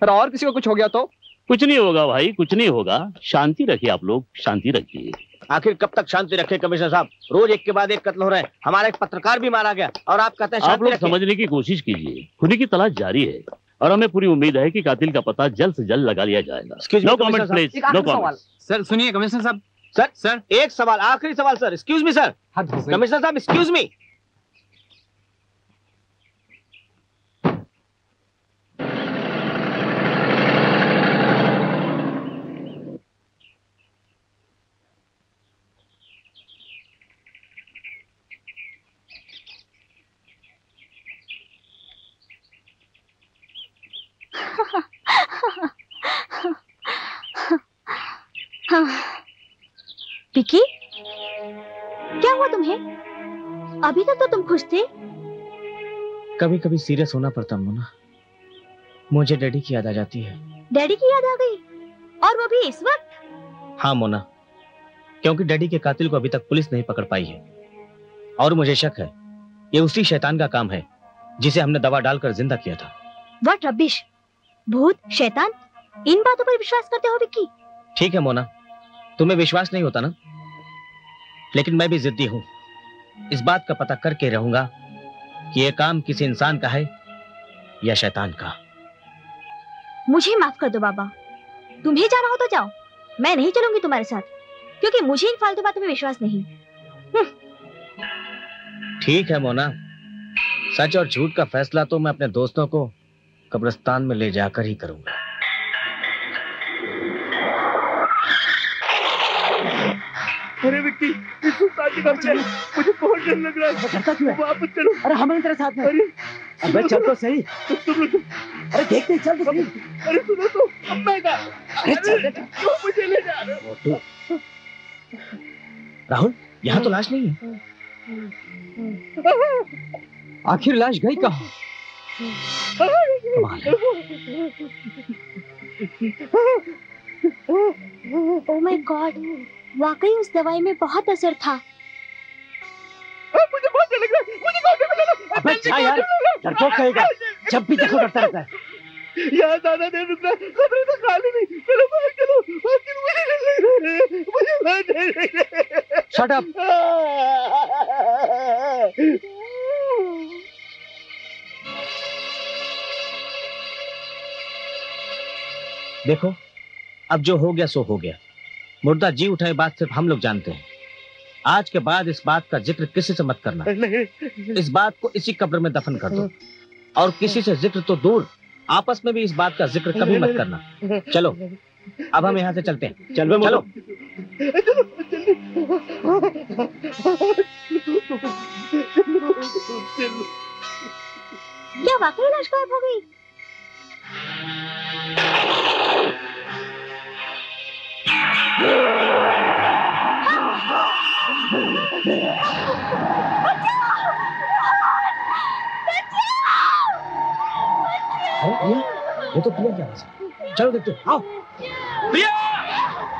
S17: पर और किसी को कुछ हो गया तो?
S16: कुछ नहीं होगा भाई, कुछ नहीं होगा। शांति रखिए आप लोग, शांति रखिए।
S15: आखिर कब तक शांति रखे कमिश्नर साहब? रोज एक के बाद एक कत्ल हो रहे हैं। हमारा एक पत्रकार भी मारा गया और आप कहते हैं
S16: आप
S15: शांति
S16: लोग
S15: रखें।
S16: समझने की कोशिश कीजिए। खुदी की तलाश जारी है और हमें पूरी उम्मीद है कि कातिल का पता जल्द से जल्द लगा लिया जाएगा। No comment please, no comment.
S17: Sir सुनिए कमिश्नर साहब।
S15: सर एक सवाल, आखिरी सवाल sir. Excuse me sir. Commissioner साहब, एक्सक्यूज मी।
S4: हाँ। विकी, क्या हुआ तुम्हें? अभी तक तो तुम खुश थे।
S1: कभी कभी सीरियस होना पड़ता मोना। मुझे डैडी की याद आ जाती है।
S4: डैडी की याद आ गई? और वो भी इस वक्त?
S1: हाँ मोना, क्योंकि डैडी के कातिल को अभी तक पुलिस नहीं पकड़ पाई है और मुझे शक है ये उसी शैतान का काम है जिसे हमने दवा डालकर जिंदा किया था।
S4: What rubbish! भूत, शैतान, इन बातों पर विश्वास करते हो विक्की?
S1: ठीक है मोना, तुम्हें विश्वास नहीं होता ना, लेकिन मैं भी जिद्दी हूं। इस बात का पता करके रहूंगा कि यह काम किसी इंसान का है या शैतान का।
S4: मुझे माफ कर दो बाबा, तुम्हें जाना हो तो जाओ, मैं नहीं चलूंगी तुम्हारे साथ, क्योंकि मुझे इन फालतू बातों में विश्वास नहीं।
S1: ठीक है मोना, सच और झूठ का फैसला तो मैं अपने दोस्तों को कब्रिस्तान में ले जाकर ही करूंगा।
S8: अरे विक्की, इस सुल्तान जी का प्लेन, मुझे बहुत डर लग रहा है।
S2: डरता क्यों है?
S8: वापस चलो।
S2: अरे हम तेरे साथ में।
S8: अरे
S2: अबे चल तो सही।
S8: तुम लोग,
S2: अरे देखते चल तो सही।
S8: अरे सुनो तो, अब मैं का।
S2: अरे चल
S8: क्यों मुझे ले जा रहे हो?
S1: राहुल, यहाँ तो लाश नहीं है।
S2: आखिर लाश गई कहाँ?
S1: कमाल है।
S4: ओह माय गॉड, वाकई उस दवाई में बहुत असर था।
S8: मुझे बहुत डर लग रहा है, मुझे कॉफी पिलाना।
S2: अबे जा यार, डरपोक कहेगा, जब भी देखो डरता रहता है।
S8: यहाँ ज्यादा देर रुकना, खबरें तो खाली नहीं। चलो भाग चलो, आखिर मुझे डर लग रहा है, मुझे बहुत डर लग रहा है।
S2: Shut up.
S1: देखो, अब जो हो गया सो हो गया। मुर्दा जी उठाए बात सिर्फ हम लोग जानते हैं। आज के बाद इस बात का जिक्र किसी से मत करना। इस बात को इसी कब्र में दफन कर दो और किसी से जिक्र तो दूर, आपस में भी इस बात का जिक्र कभी मत करना। चलो, अब हम यहाँ से चलते हैं। चलो चलो।
S4: क्या वाकई लाश गायब हो गई?
S1: ये तो प्रिया की आवाज है। चलो देखते हैं। आओ।
S9: प्रिया!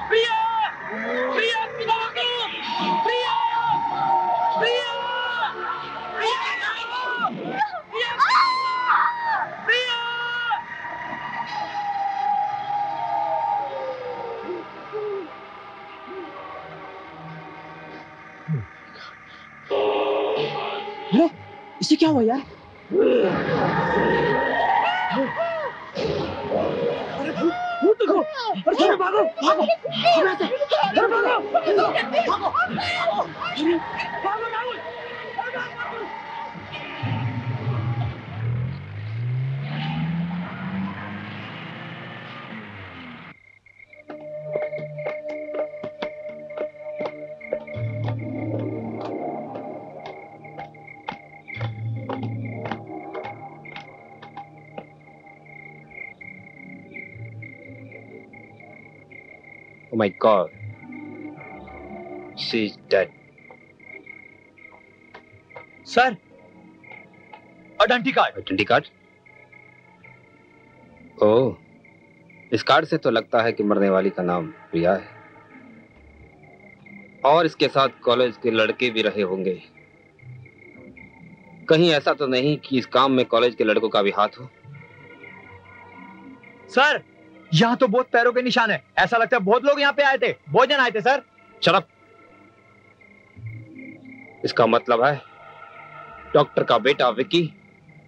S9: प्रिया! प्रिया! प्रिया! प्रिया! प्रिया!
S2: अरे इसे क्या हुआ यार? अरे भूत देखो! अरे चलो भागो भागो! अरे भागो! भागो! भागो Rahul!
S13: Oh my God. She's dead.
S12: Sir, identity card.
S13: Identity card? Oh, इस कार्ड से तो लगता है कि मरने वाली का नाम प्रिया है और इसके साथ कॉलेज के लड़के भी रहे होंगे। कहीं ऐसा तो नहीं कि इस काम में कॉलेज के लड़कों का भी हाथ हो?
S12: सर, यहाँ तो बहुत पैरों के निशान है। ऐसा लगता है बहुत लोग यहाँ पे आए थे, बहुत जन आए थे सर।
S13: चुप। इसका मतलब है डॉक्टर का बेटा विकी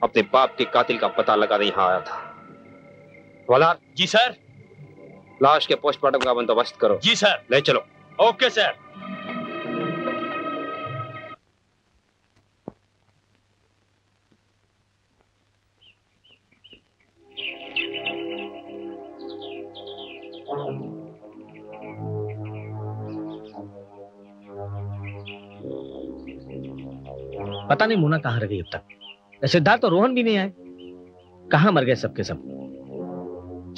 S13: अपने बाप के कातिल का पता लगाने यहाँ आया था। हवलदार।
S12: जी सर।
S13: लाश के पोस्टमार्टम का बंदोबस्त करो।
S12: जी सर।
S13: ले चलो।
S12: Okay sir.
S1: पता नहीं मोना कहाँ रह गई अब तक। सिद्धार्थ और रोहन भी नहीं आए। कहाँ मर गए सबके सब?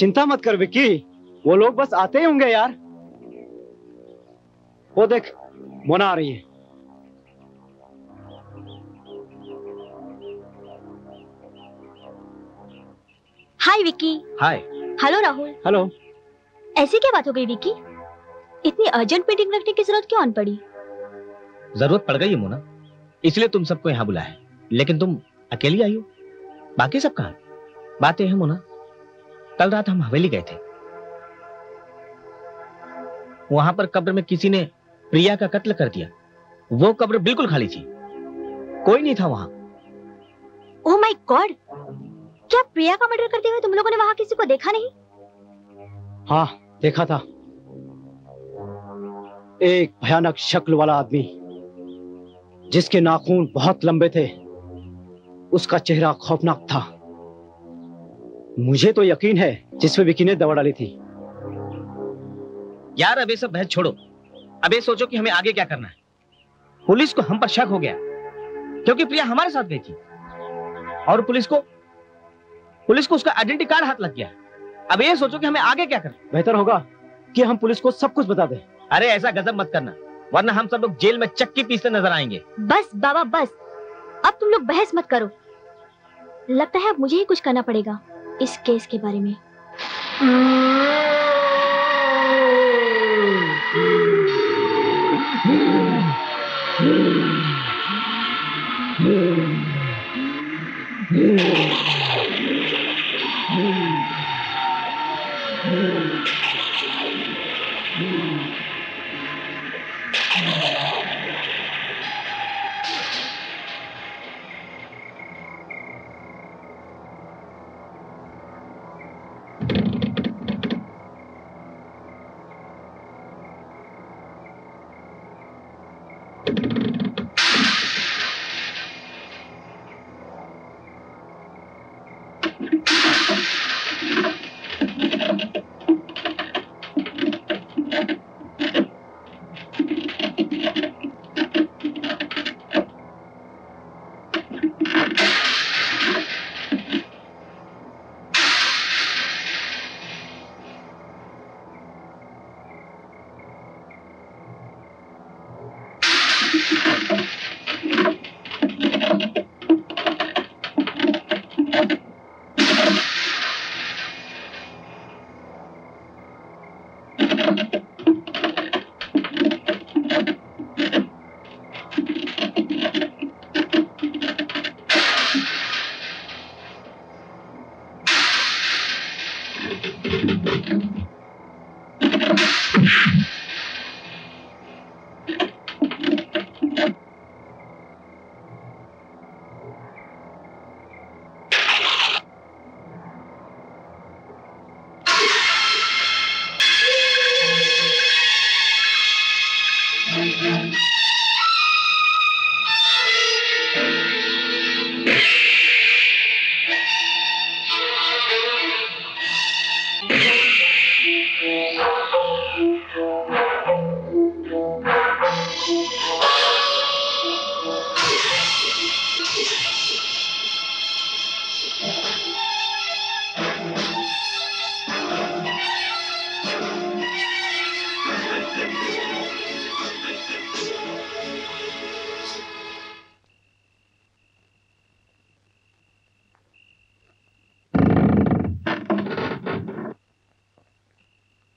S2: चिंता मत कर विक्की, वो लोग बस आते ही होंगे यार।
S18: वो देख मोना आ रही है।
S4: हाय विक्की।
S1: हाय।
S4: हेलो राहुल।
S18: हेलो।
S4: ऐसी क्या बात हो गई विक्की? इतनी अर्जेंट मीटिंग रखने की जरूरत क्यों आन पड़ी?
S1: जरूरत पड़ गई है मोना, इसलिए तुम सबको यहाँ बुलाया है। लेकिन तुम अकेली आई हो, बाकी सब कहाँ? बात यह है मोना, कल रात हम हवेली गए थे। वहां पर कब्र में किसी ने प्रिया का कत्ल कर दिया। वो कब्र बिल्कुल खाली थी, कोई नहीं था वहां।
S4: ओह माय गॉड, क्या प्रिया का मर्डर करते हुए तुम लोगों ने वहां किसी को देखा नहीं?
S18: हाँ देखा था, एक भयानक शक्ल वाला आदमी जिसके नाखून बहुत लंबे थे। उसका चेहरा खौफनाक था। मुझे तो यकीन है जिसमें विकी ने दवा डाली थी।
S1: यार अब ये सब बहस छोड़ो, अब ये सोचो कि हमें आगे क्या करना है। पुलिस को हम पर शक हो गया क्योंकि प्रिया हमारे साथ गई थी और पुलिस को उसका आइडेंटिटी कार्ड हाथ लग गया। अब ये सोचो कि हमें आगे क्या करना।
S18: बेहतर होगा कि हम पुलिस को सब कुछ बता दें।
S1: अरे ऐसा गजब मत करना, वरना हम सब लोग जेल में चक्की पीसते नजर आएंगे।
S4: बस बाबा बस, अब तुम लोग बहस मत करो। लगता है अब मुझे ही कुछ करना पड़ेगा इस केस के बारे में।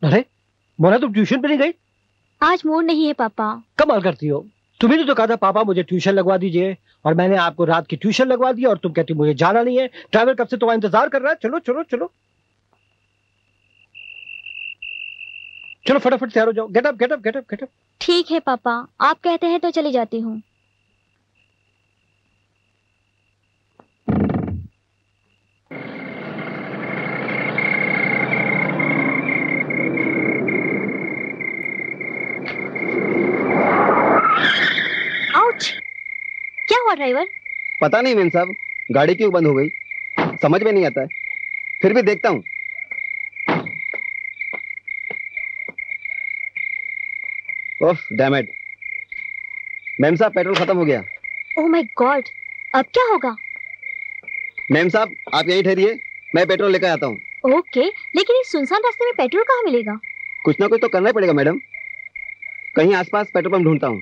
S2: अरे मोना, तुम ट्यूशन पे नहीं गई?
S4: आज मूड नहीं है पापा।
S2: कमाल करती हो, तुम्ही ने तो कहा था पापा मुझे ट्यूशन लगवा दीजिए, और मैंने आपको रात की ट्यूशन लगवा दी और तुम कहती मुझे जाना नहीं है। ड्राइवर कब से तुम्हारा इंतजार कर रहा है। चलो चलो चलो चलो फटाफट तैयार हो जाओ। Get up get up get up get up.
S4: ठीक है पापा, आप कहते हैं तो चली जाती हूँ। आउच! क्या हुआ ड्राइवर?
S7: पता नहीं मेम साहब, गाड़ी क्यों बंद हो गई समझ में नहीं आता है, फिर भी देखता हूँ। ओह डैम इट, मेम साहब पेट्रोल खत्म हो गया।
S4: ओह माय गॉड, अब क्या होगा?
S7: मेम साहब आप यहीं ठहरिए, मैं पेट्रोल लेकर आता हूँ।
S4: ओके, लेकिन इस सुनसान रास्ते में पेट्रोल कहाँ मिलेगा?
S7: कुछ ना कुछ तो करना ही पड़ेगा मैडम। कहीं आसपास पेट्रोल पंप ढूंढता हूँ।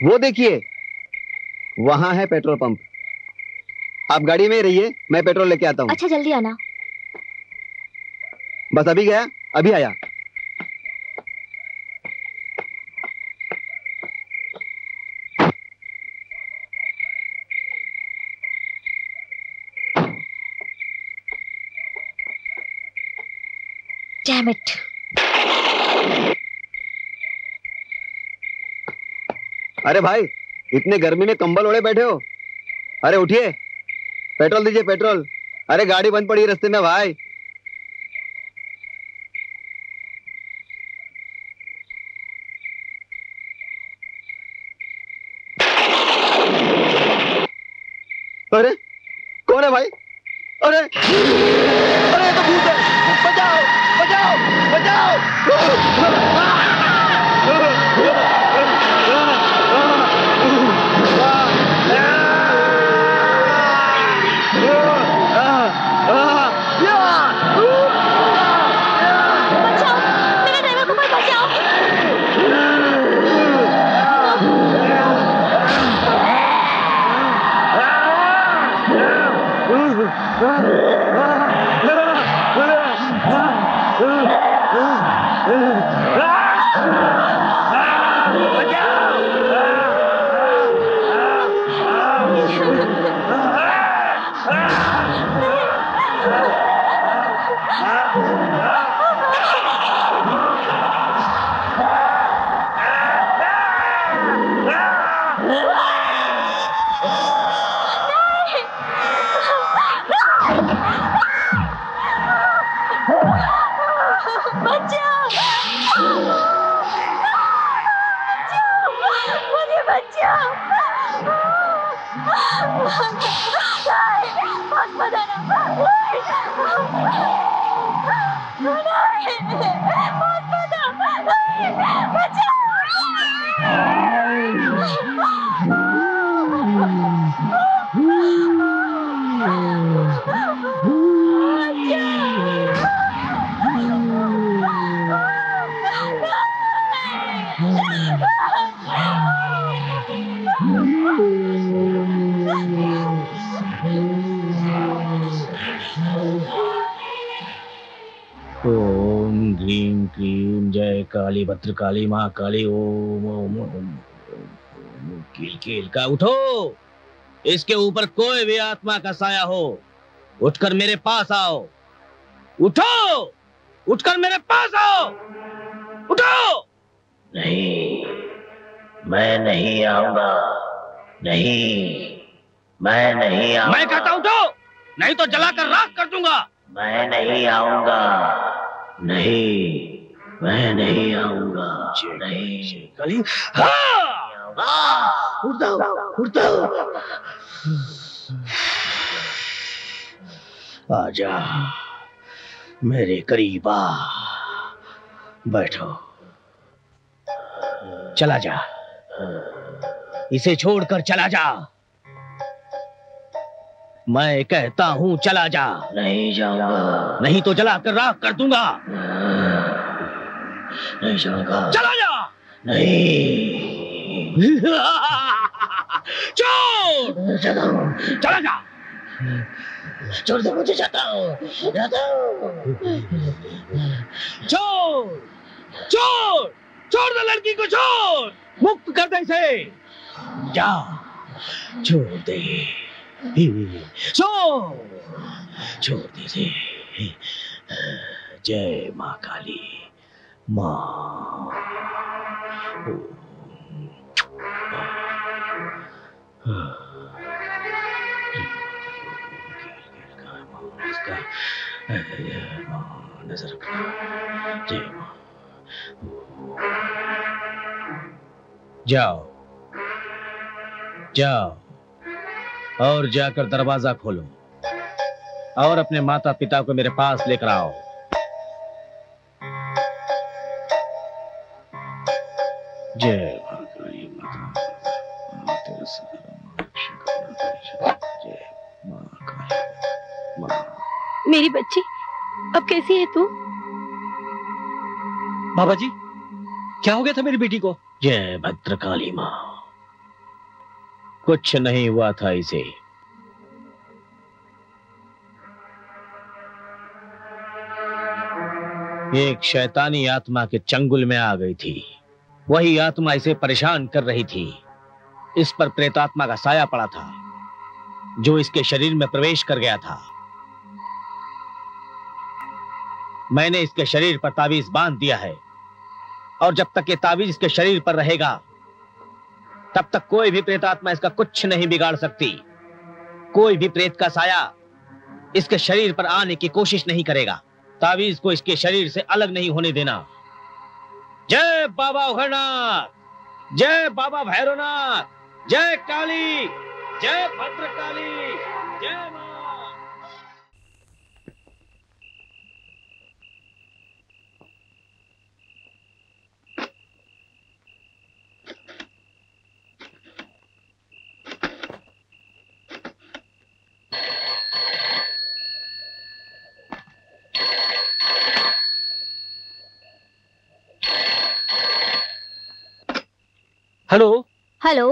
S7: वो देखिए, वहां है पेट्रोल पंप। आप गाड़ी में ही रहिए, मैं पेट्रोल लेके आता हूँ।
S4: अच्छा जल्दी आना।
S7: बस अभी गया, अभी आया।
S4: Damn it.
S7: अरे भाई, इतने गर्मी में कंबल ओढ़े बैठे हो? अरे उठिए, पेट्रोल दीजिए, पेट्रोल। अरे गाड़ी बंद पड़ी है रास्ते में भाई। अरे कौन है भाई? अरे अरे ये तो भूत है। बचाओ बचाओ बचाओ।
S1: ओम ह्रीं क्लीं जय काली भद्रकाली माँ काली। ओम ओम ओम। कील कील का उठो। इसके ऊपर कोई भी आत्मा का साया हो, उठकर मेरे पास आओ। उठो, उठकर मेरे पास आओ। उठो। नहीं, मैं नहीं आऊंगा। नहीं, मैं नहीं आऊंगा। मैं कहता उठो, नहीं तो जलाकर राख कर दूंगा। मैं नहीं आऊंगा। नहीं, मैं नहीं आऊंगा। नहीं काली। उठता उठता। आजा मेरे करीब आ। बैठो। चला जा, इसे छोड़कर चला जा। मैं कहता हूं चला जा। नहीं जाऊंगा। नहीं तो जलाकर राख कर दूंगा। नहीं जाऊंगा। चला जा। नहीं। छोड़। चला जा। छोड़ दो मुझे, जाता हूं, जाता हूं। छोड़ छोड़ छोड़ दो लड़की को, छोड़। मुक्त कर दे इसे। जा, छोड़ दे। छोड़ दीजिए। जय माँ काली। माँ नजर रखना। जय माँ। जाओ जाओ और जाकर दरवाजा खोलो और अपने माता पिता को मेरे पास लेकर आओ। जय
S11: मेरी बच्ची, अब कैसी है तू?
S2: बाबा जी, क्या हो गया था मेरी बेटी को?
S1: जय भद्रकाली माँ। कुछ नहीं हुआ था इसे। एक शैतानी आत्मा के चंगुल में आ गई थी। वही आत्मा इसे परेशान कर रही थी। इस पर प्रेतात्मा का साया पड़ा था जो इसके शरीर में प्रवेश कर गया था। मैंने इसके शरीर पर ताबीज बांध दिया है और जब तक ये ताबीज इसके शरीर पर रहेगा तब तक कोई भी प्रेतात्मा इसका कुछ नहीं बिगाड़ सकती। कोई भी प्रेत का साया इसके शरीर पर आने की कोशिश नहीं करेगा। ताबीज को इसके शरीर से अलग नहीं होने देना। जय बाबा उघरनाथ, जय बाबा भैरवनाथ, जय काली, जय भद्रकाली, जय मां।
S2: हेलो।
S4: हेलो,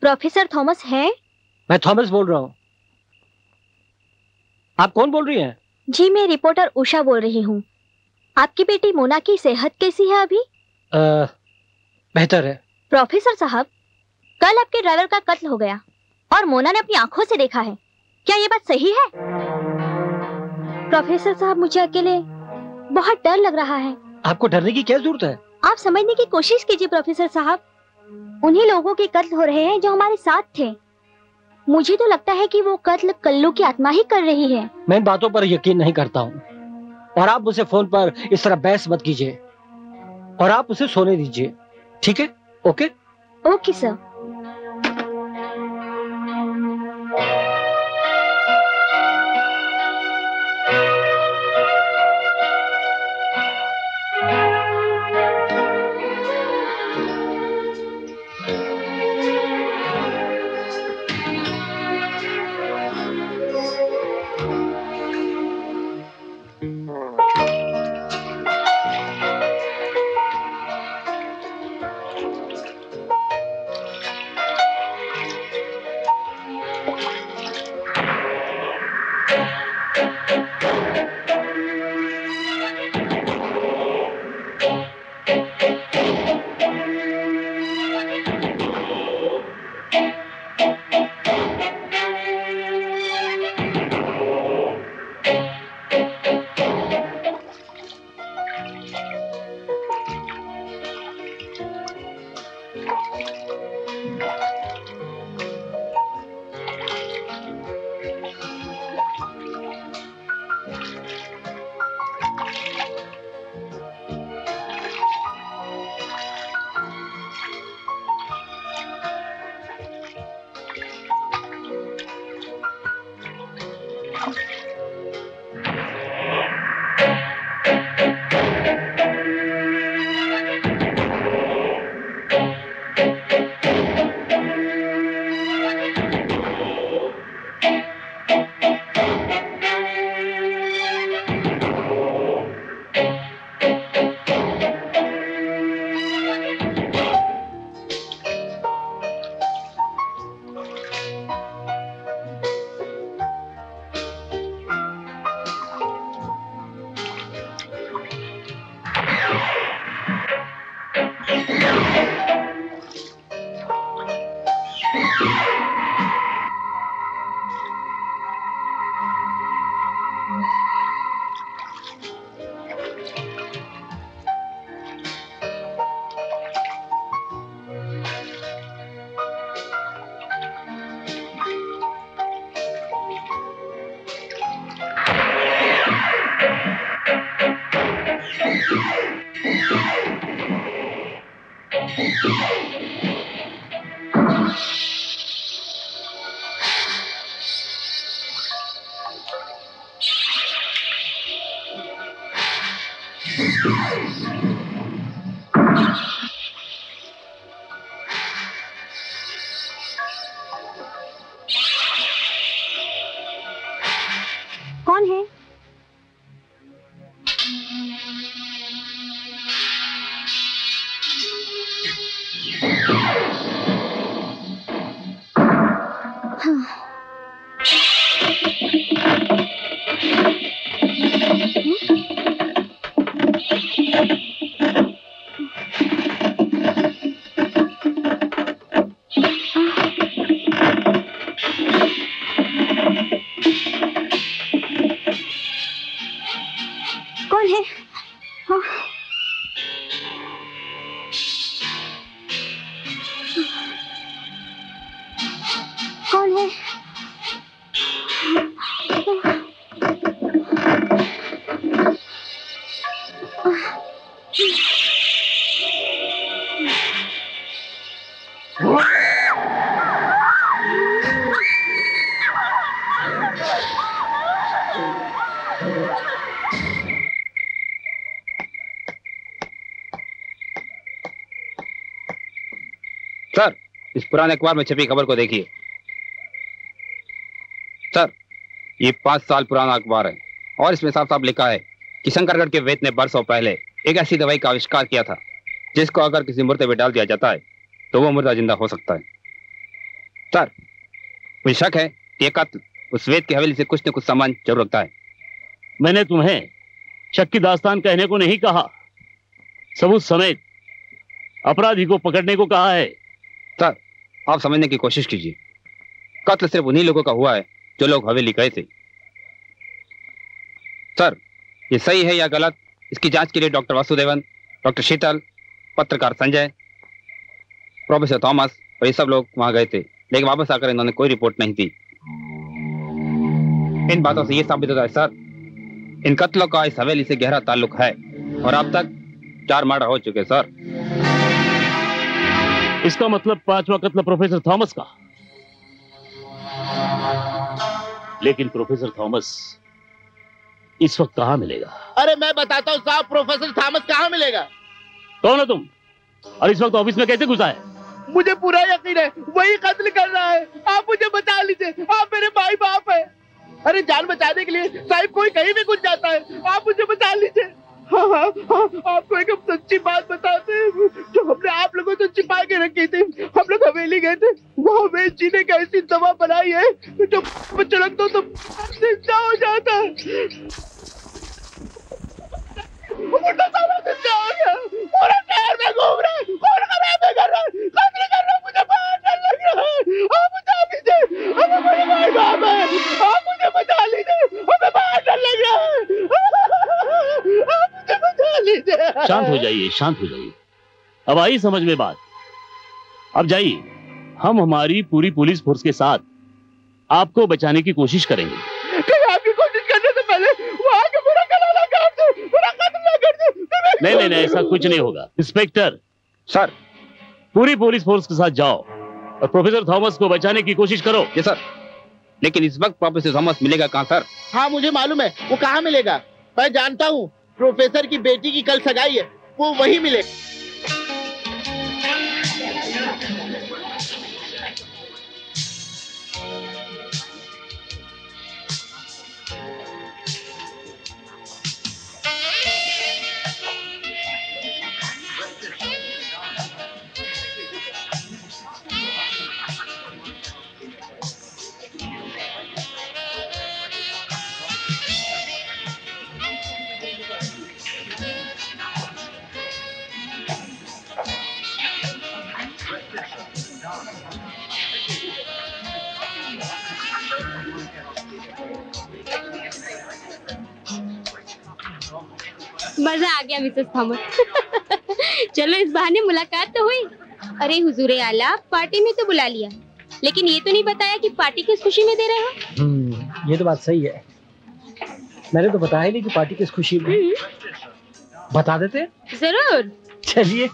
S4: प्रोफेसर थॉमस हैं?
S2: मैं थॉमस बोल रहा हूँ। आप कौन बोल रही हैं?
S4: जी, मैं रिपोर्टर उषा बोल रही हूँ। आपकी बेटी मोना की सेहत कैसी है अभी?
S2: बेहतर है।
S4: प्रोफेसर साहब, कल आपके ड्राइवर का कत्ल हो गया और मोना ने अपनी आंखों से देखा है। क्या ये बात सही है? प्रोफेसर साहब, मुझे अकेले बहुत डर लग रहा है।
S2: आपको डरने की क्या जरूरत है?
S4: आप समझने की कोशिश कीजिए प्रोफेसर साहब। उन्हीं लोगों के कत्ल हो रहे हैं जो हमारे साथ थे। मुझे तो लगता है कि वो कत्ल कल्लू की आत्मा ही कर रही है।
S2: मैं इन बातों पर यकीन नहीं करता हूँ और आप मुझसे फोन पर इस तरह बहस मत कीजिए और आप उसे सोने दीजिए, ठीक है? Okay
S4: okay sir. कौन है?
S13: सर, इस पुराने अखबार में छपी खबर को देखिए। सर, ये 5 साल पुराना अखबार है और इसमें साफ साफ लिखा है कि शंकरगढ़ के वैद्य ने बरसों पहले एक ऐसी दवाई का आविष्कार किया था जिसको अगर किसी मुर्दे में डाल दिया जाता है तो वो मुर्दा जिंदा हो सकता है। सर, मुझे शक है कि ये कत्ल उस वैद्य की हवेली से कुछ न कुछ सामान जरूर रखता है।
S16: मैंने तुम्हें शक की दास्तान कहने को नहीं कहा, सबूत समेत अपराधी को पकड़ने को कहा है।
S13: सर, आप समझने की कोशिश कीजिए। कत्ल सिर्फ उन्हीं लोगों का हुआ है जो लोग हवेली गए थे। सर, ये सही है या गलत, इसकी जांच के लिए डॉक्टर वासुदेवन, डॉक्टर शीतल, पत्रकार संजय, प्रोफेसर थॉमस और ये सब लोग वहां गए थे, लेकिन वापस आकर इन्होंने कोई रिपोर्ट नहीं दी। इन बातों से यह साबित होता है सर, इन कत्लों का इस हवेली से गहरा ताल्लुक है और अब तक 4 मर्डर हो चुके सर।
S16: इसका मतलब 5वां कत्ल प्रोफेसर थॉमस का। लेकिन प्रोफेसर थॉमस इस वक्त कहां मिलेगा?
S8: अरे मैं बताता हूँ साहब, प्रोफेसर थॉमस कहाँ मिलेगा।
S16: कौन हो तुम और इस वक्त ऑफिस में कैसे घुसा है?
S8: मुझे पूरा यकीन है वही कत्ल कर रहा है। आप मुझे बचा लीजिए, आप मेरे भाई बाप है। अरे जान बचाने के लिए साहिब कोई कहीं भी घुस जाता है, आप मुझे बचा लीजिए। हाँ हाँ हाँ, आपको एक सच्ची बात बताते हैं जो हमने आप लोगों से छिपा के रखी थी। हम लोग हवेली गए थे, वहाँ वैद्य जी ने एक ऐसी दवा बनाई है जो छिड़क दो तो जिंदा हो जाता है। मुर्दा साला जिंदा हो गया, पूरे शहर में घूम रहा है, खून खराबे कर रहा है, कत्ल कर रहा है, मुझे बहुत डर लग रहा है। आप बचा लीजिए, हमें बड़े भाई बाप है, आप मुझे बचा लीजिए, हमें बहुत डर लग रहा है, आप मुझे बचा लीजिए।
S16: शांत हो जाइए, शांत हो जाइए। अब आई समझ में बात। अब जाइए, हम हमारी पूरी पुलिस फोर्स के साथ आपको बचाने की कोशिश करेंगे।
S8: कहीं आपकी कोशिश करने से पहले वहाँ के पूरा गला ना काट दे, पूरा कत्ल ना कर दे।
S16: नहीं नहीं नहीं, ऐसा कुछ नहीं होगा। इंस्पेक्टर
S13: सर,
S16: पूरी पुलिस फोर्स के साथ जाओ और प्रोफेसर थॉमस को बचाने की कोशिश करो।
S13: जी सर। लेकिन इस वक्त प्रोफेसर थॉमस मिलेगा कहाँ सर?
S8: हाँ मुझे मालूम है वो कहाँ मिलेगा। मैं जानता हूँ, प्रोफेसर की बेटी की कल सगाई है, वो वही मिले।
S3: मजा आ गया मिसेस थॉमस। चलो इस बहाने मुलाकात तो हुई। अरे हुजूरे आला, पार्टी में तो बुला लिया, लेकिन ये तो नहीं बताया कि पार्टी किस खुशी में दे रहे हो।
S2: ये तो बात सही है, मैंने तो बताया नहीं कि पार्टी किस खुशी में। बता देते?
S3: जरूर।
S2: चलिए।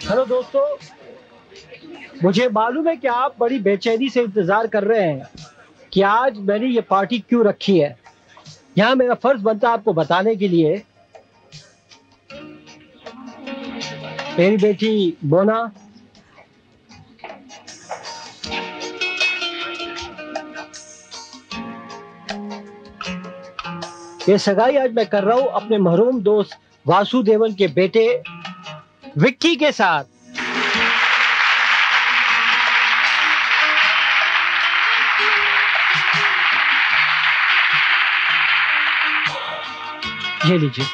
S2: हेलो दोस्तों, मुझे मालूम है कि आप बड़ी बेचैनी से इंतजार कर रहे हैं कि आज मैंने ये पार्टी क्यों रखी है। यहाँ मेरा फर्ज बनता है आपको बताने के लिए। मेरी बेटी मोना ये सगाई आज मैं कर रहा हूँ अपने मरहूम दोस्त वासुदेवन के बेटे विक्की के साथ। ये लीजिए।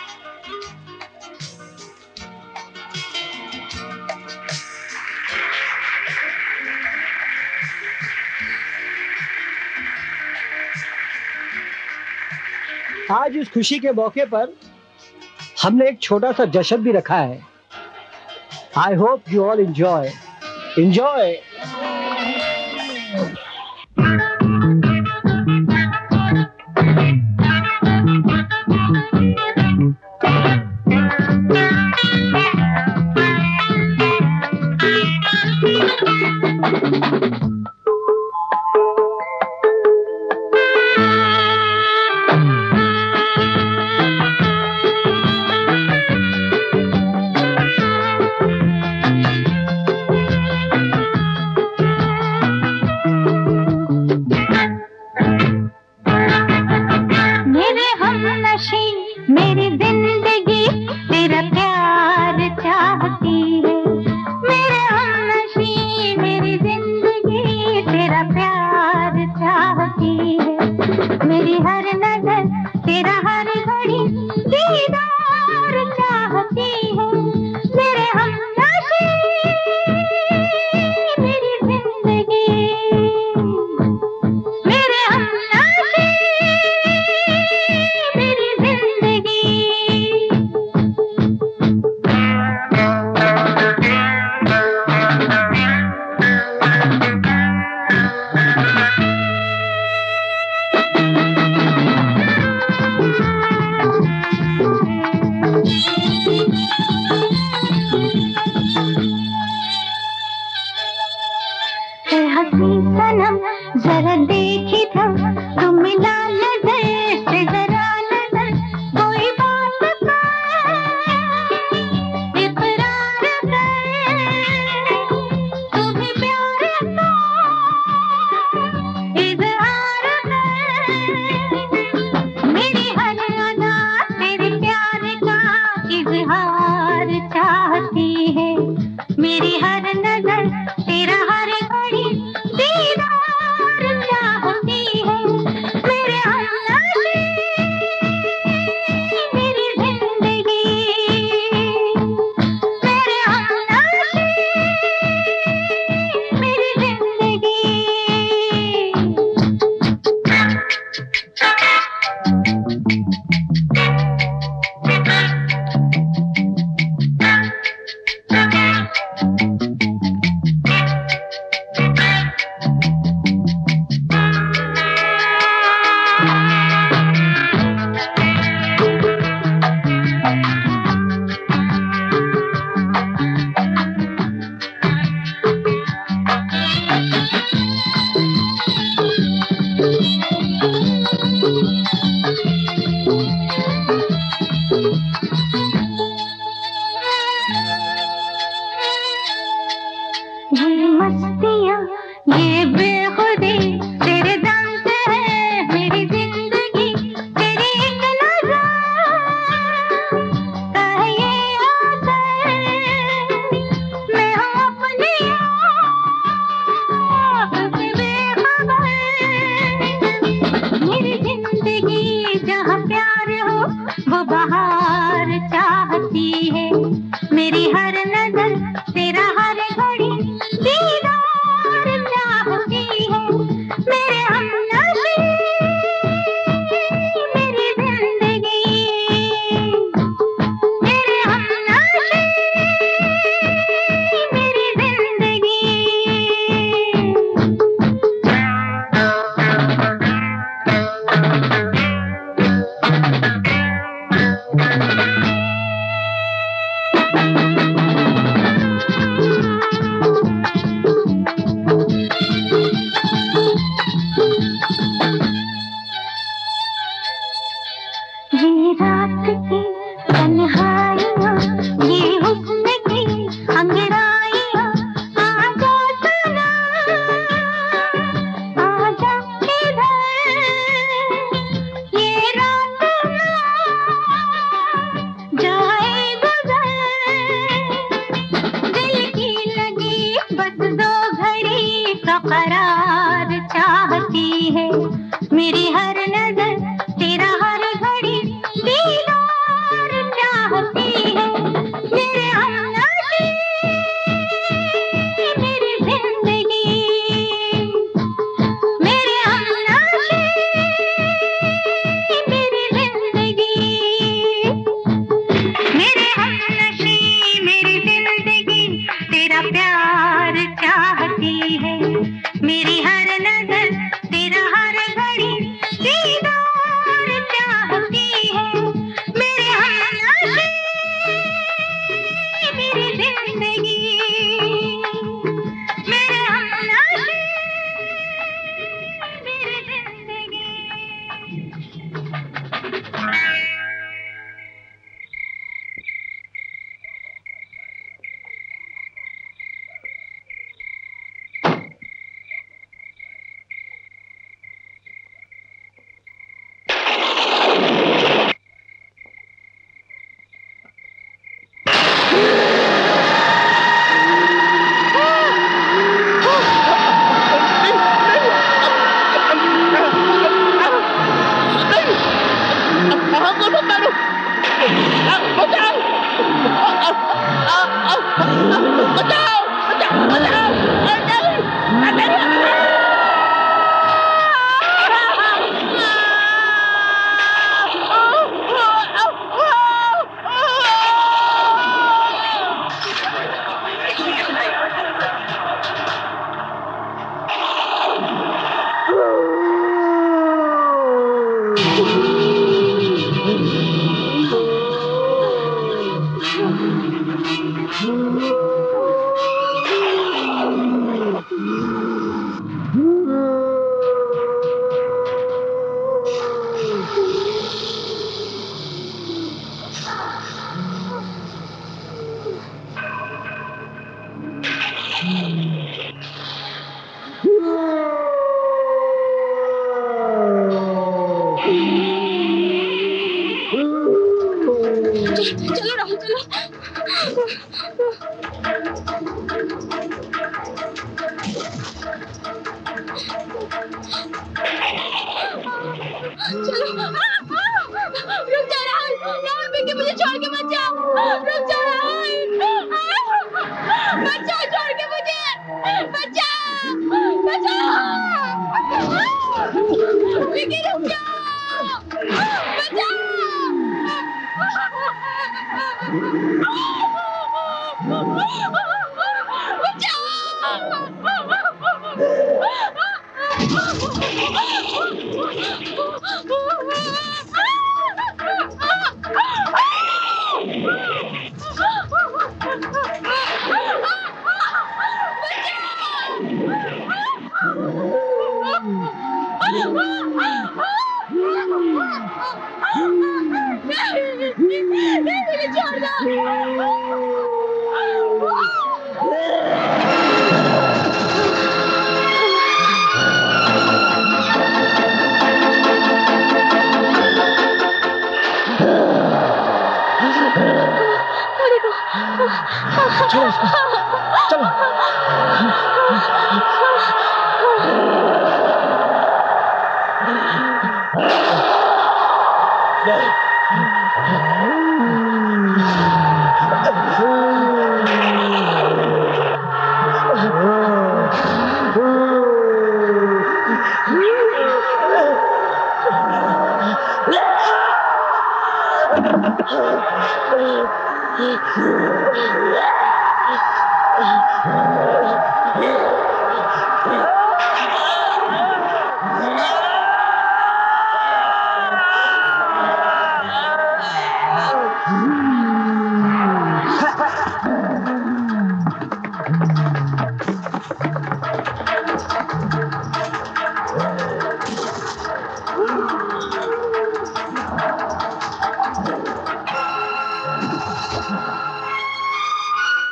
S2: आज इस खुशी के मौके पर हमने एक छोटा सा जश्न भी रखा है। I hope you all enjoy. Enjoy!
S10: तेरा प्यार चाहती है, मेरी हर नजर तेरा हर घड़ी दीदार चाहती है, मेरे हमनशी मेरी जिंदगी, मेरे हमनशी मेरी जिंदगी। हसी सनम जरा देखी थम, तुम मिला नजर से जरा नजर, कोई बात कर इकरार कर, तुम्हें प्यार का इजहार कर, मेरी हर अदा तेरे प्यार का इजहार चाहती है, मेरी हर नजर तेरा हर घड़ी दीदार चाहती है, मेरे हमनशी मेरी जिंदगी, मेरे हमनशी मेरी जिंदगी। ये मस्तियाँ ये बेखुदी तेरे दम से है मेरी जिंदगी, तेरी एक नजर का है ये असर, मैं हूँ अपनी आप से बेखबर, मेरी जिंदगी जहाँ प्यार हो वो बहार चाहती है, मेरी हर नजर तेरा हर घड़ी दीदार चाहती है, मेरे हमनशी मेरी जिंदगी, मेरे हमनशी मेरी जिंदगी। ये रात की तन्हाइयाँ, ये हुस्न की अंगड़ाइयाँ, आजा सनम, आजा इधर, ये रात ना जाए गुजर, दिल की लगी बस दो घड़ी का करार चाहती है, मेरी हर नजर तेरा हर घड़ी दीदार चाहती है, मेरे हमनशी मेरी जिंदगी, मेरे हमनशी मेरी जिंदगी, मेरे हमनशी मेरी जिंदगी, तेरा प्यार चाहती है, मेरी हर नजर तेरा हर घड़ी दीदार चाहती है, मेरे हमनशी मेरी जिंदगी, मेरे हमनशी मेरी जिंदगी। चलो रुक जा राहुल, राहुल विक्की मुझे छोड़ के मत जाओ, रुक जा राहुल, मत जाओ छोड़ के मुझे, बचाओ बचाओ विक्की रुक जाओ,
S2: चलो इसको, चलो।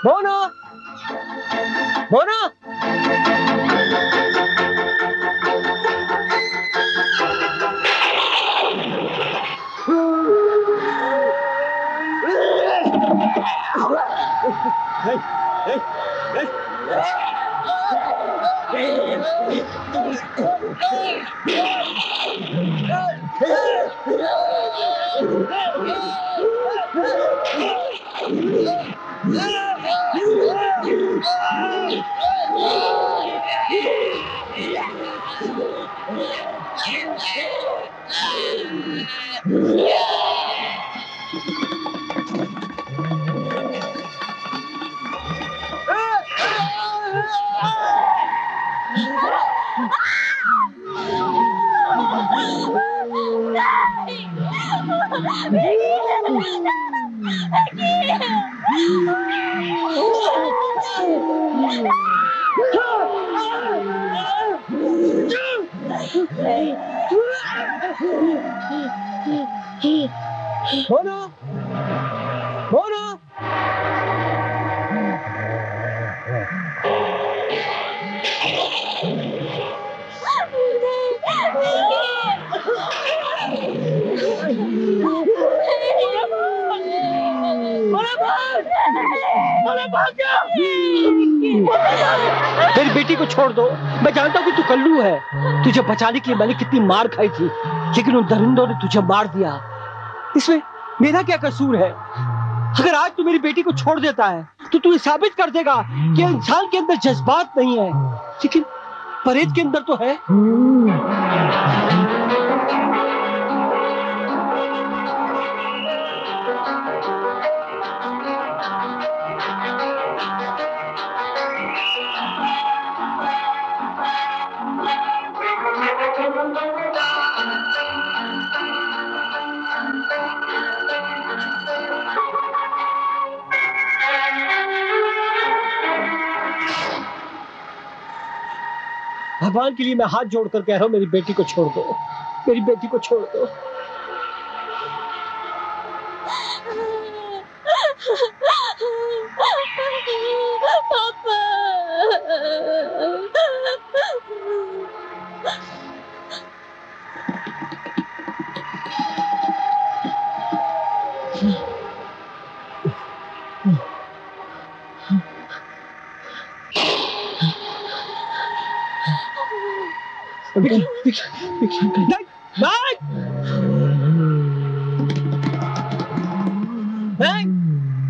S2: मोना, मोना, मोना, मोना, मेरी बेटी को छोड़ दो। मैं जानता हूँ कि तू कल्लू है, तुझे बचाने के लिए मैंने कितनी मार खाई थी, लेकिन उन दरिंदों ने तुझे मार दिया। इसमें मेरा क्या कसूर है? अगर आज तू मेरी बेटी को छोड़ देता है तो तू ये साबित कर देगा कि इंसान के अंदर जज्बात नहीं है, लेकिन परेज के अंदर तो है। भगवान के लिए मैं हाथ जोड़कर कह रहा हूं, मेरी बेटी को छोड़ दो, मेरी बेटी को छोड़ दो।
S10: पापा,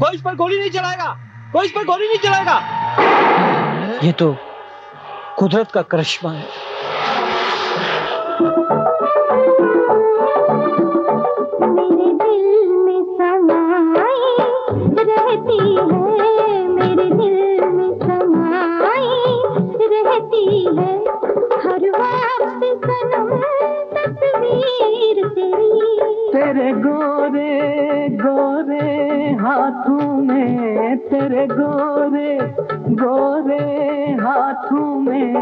S2: कोई इस पर गोली नहीं चलाएगा, कोई इस पर गोली नहीं चलाएगा। ये तो कुदरत का करिश्मा है।
S10: मेरे दिल में समाई रहती है, मेरे दिल में समाई रहती है, हर वक्त सनम तस्वीर तेरी।
S9: तेरे गोरे गोरे हाथों में, तेरे गोरे गोरे हाथों में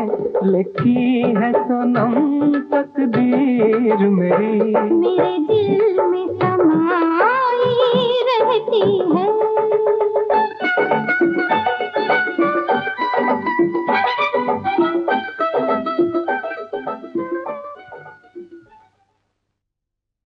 S9: लिखी है सनम तकदीर मेरी।
S10: मेरे दिल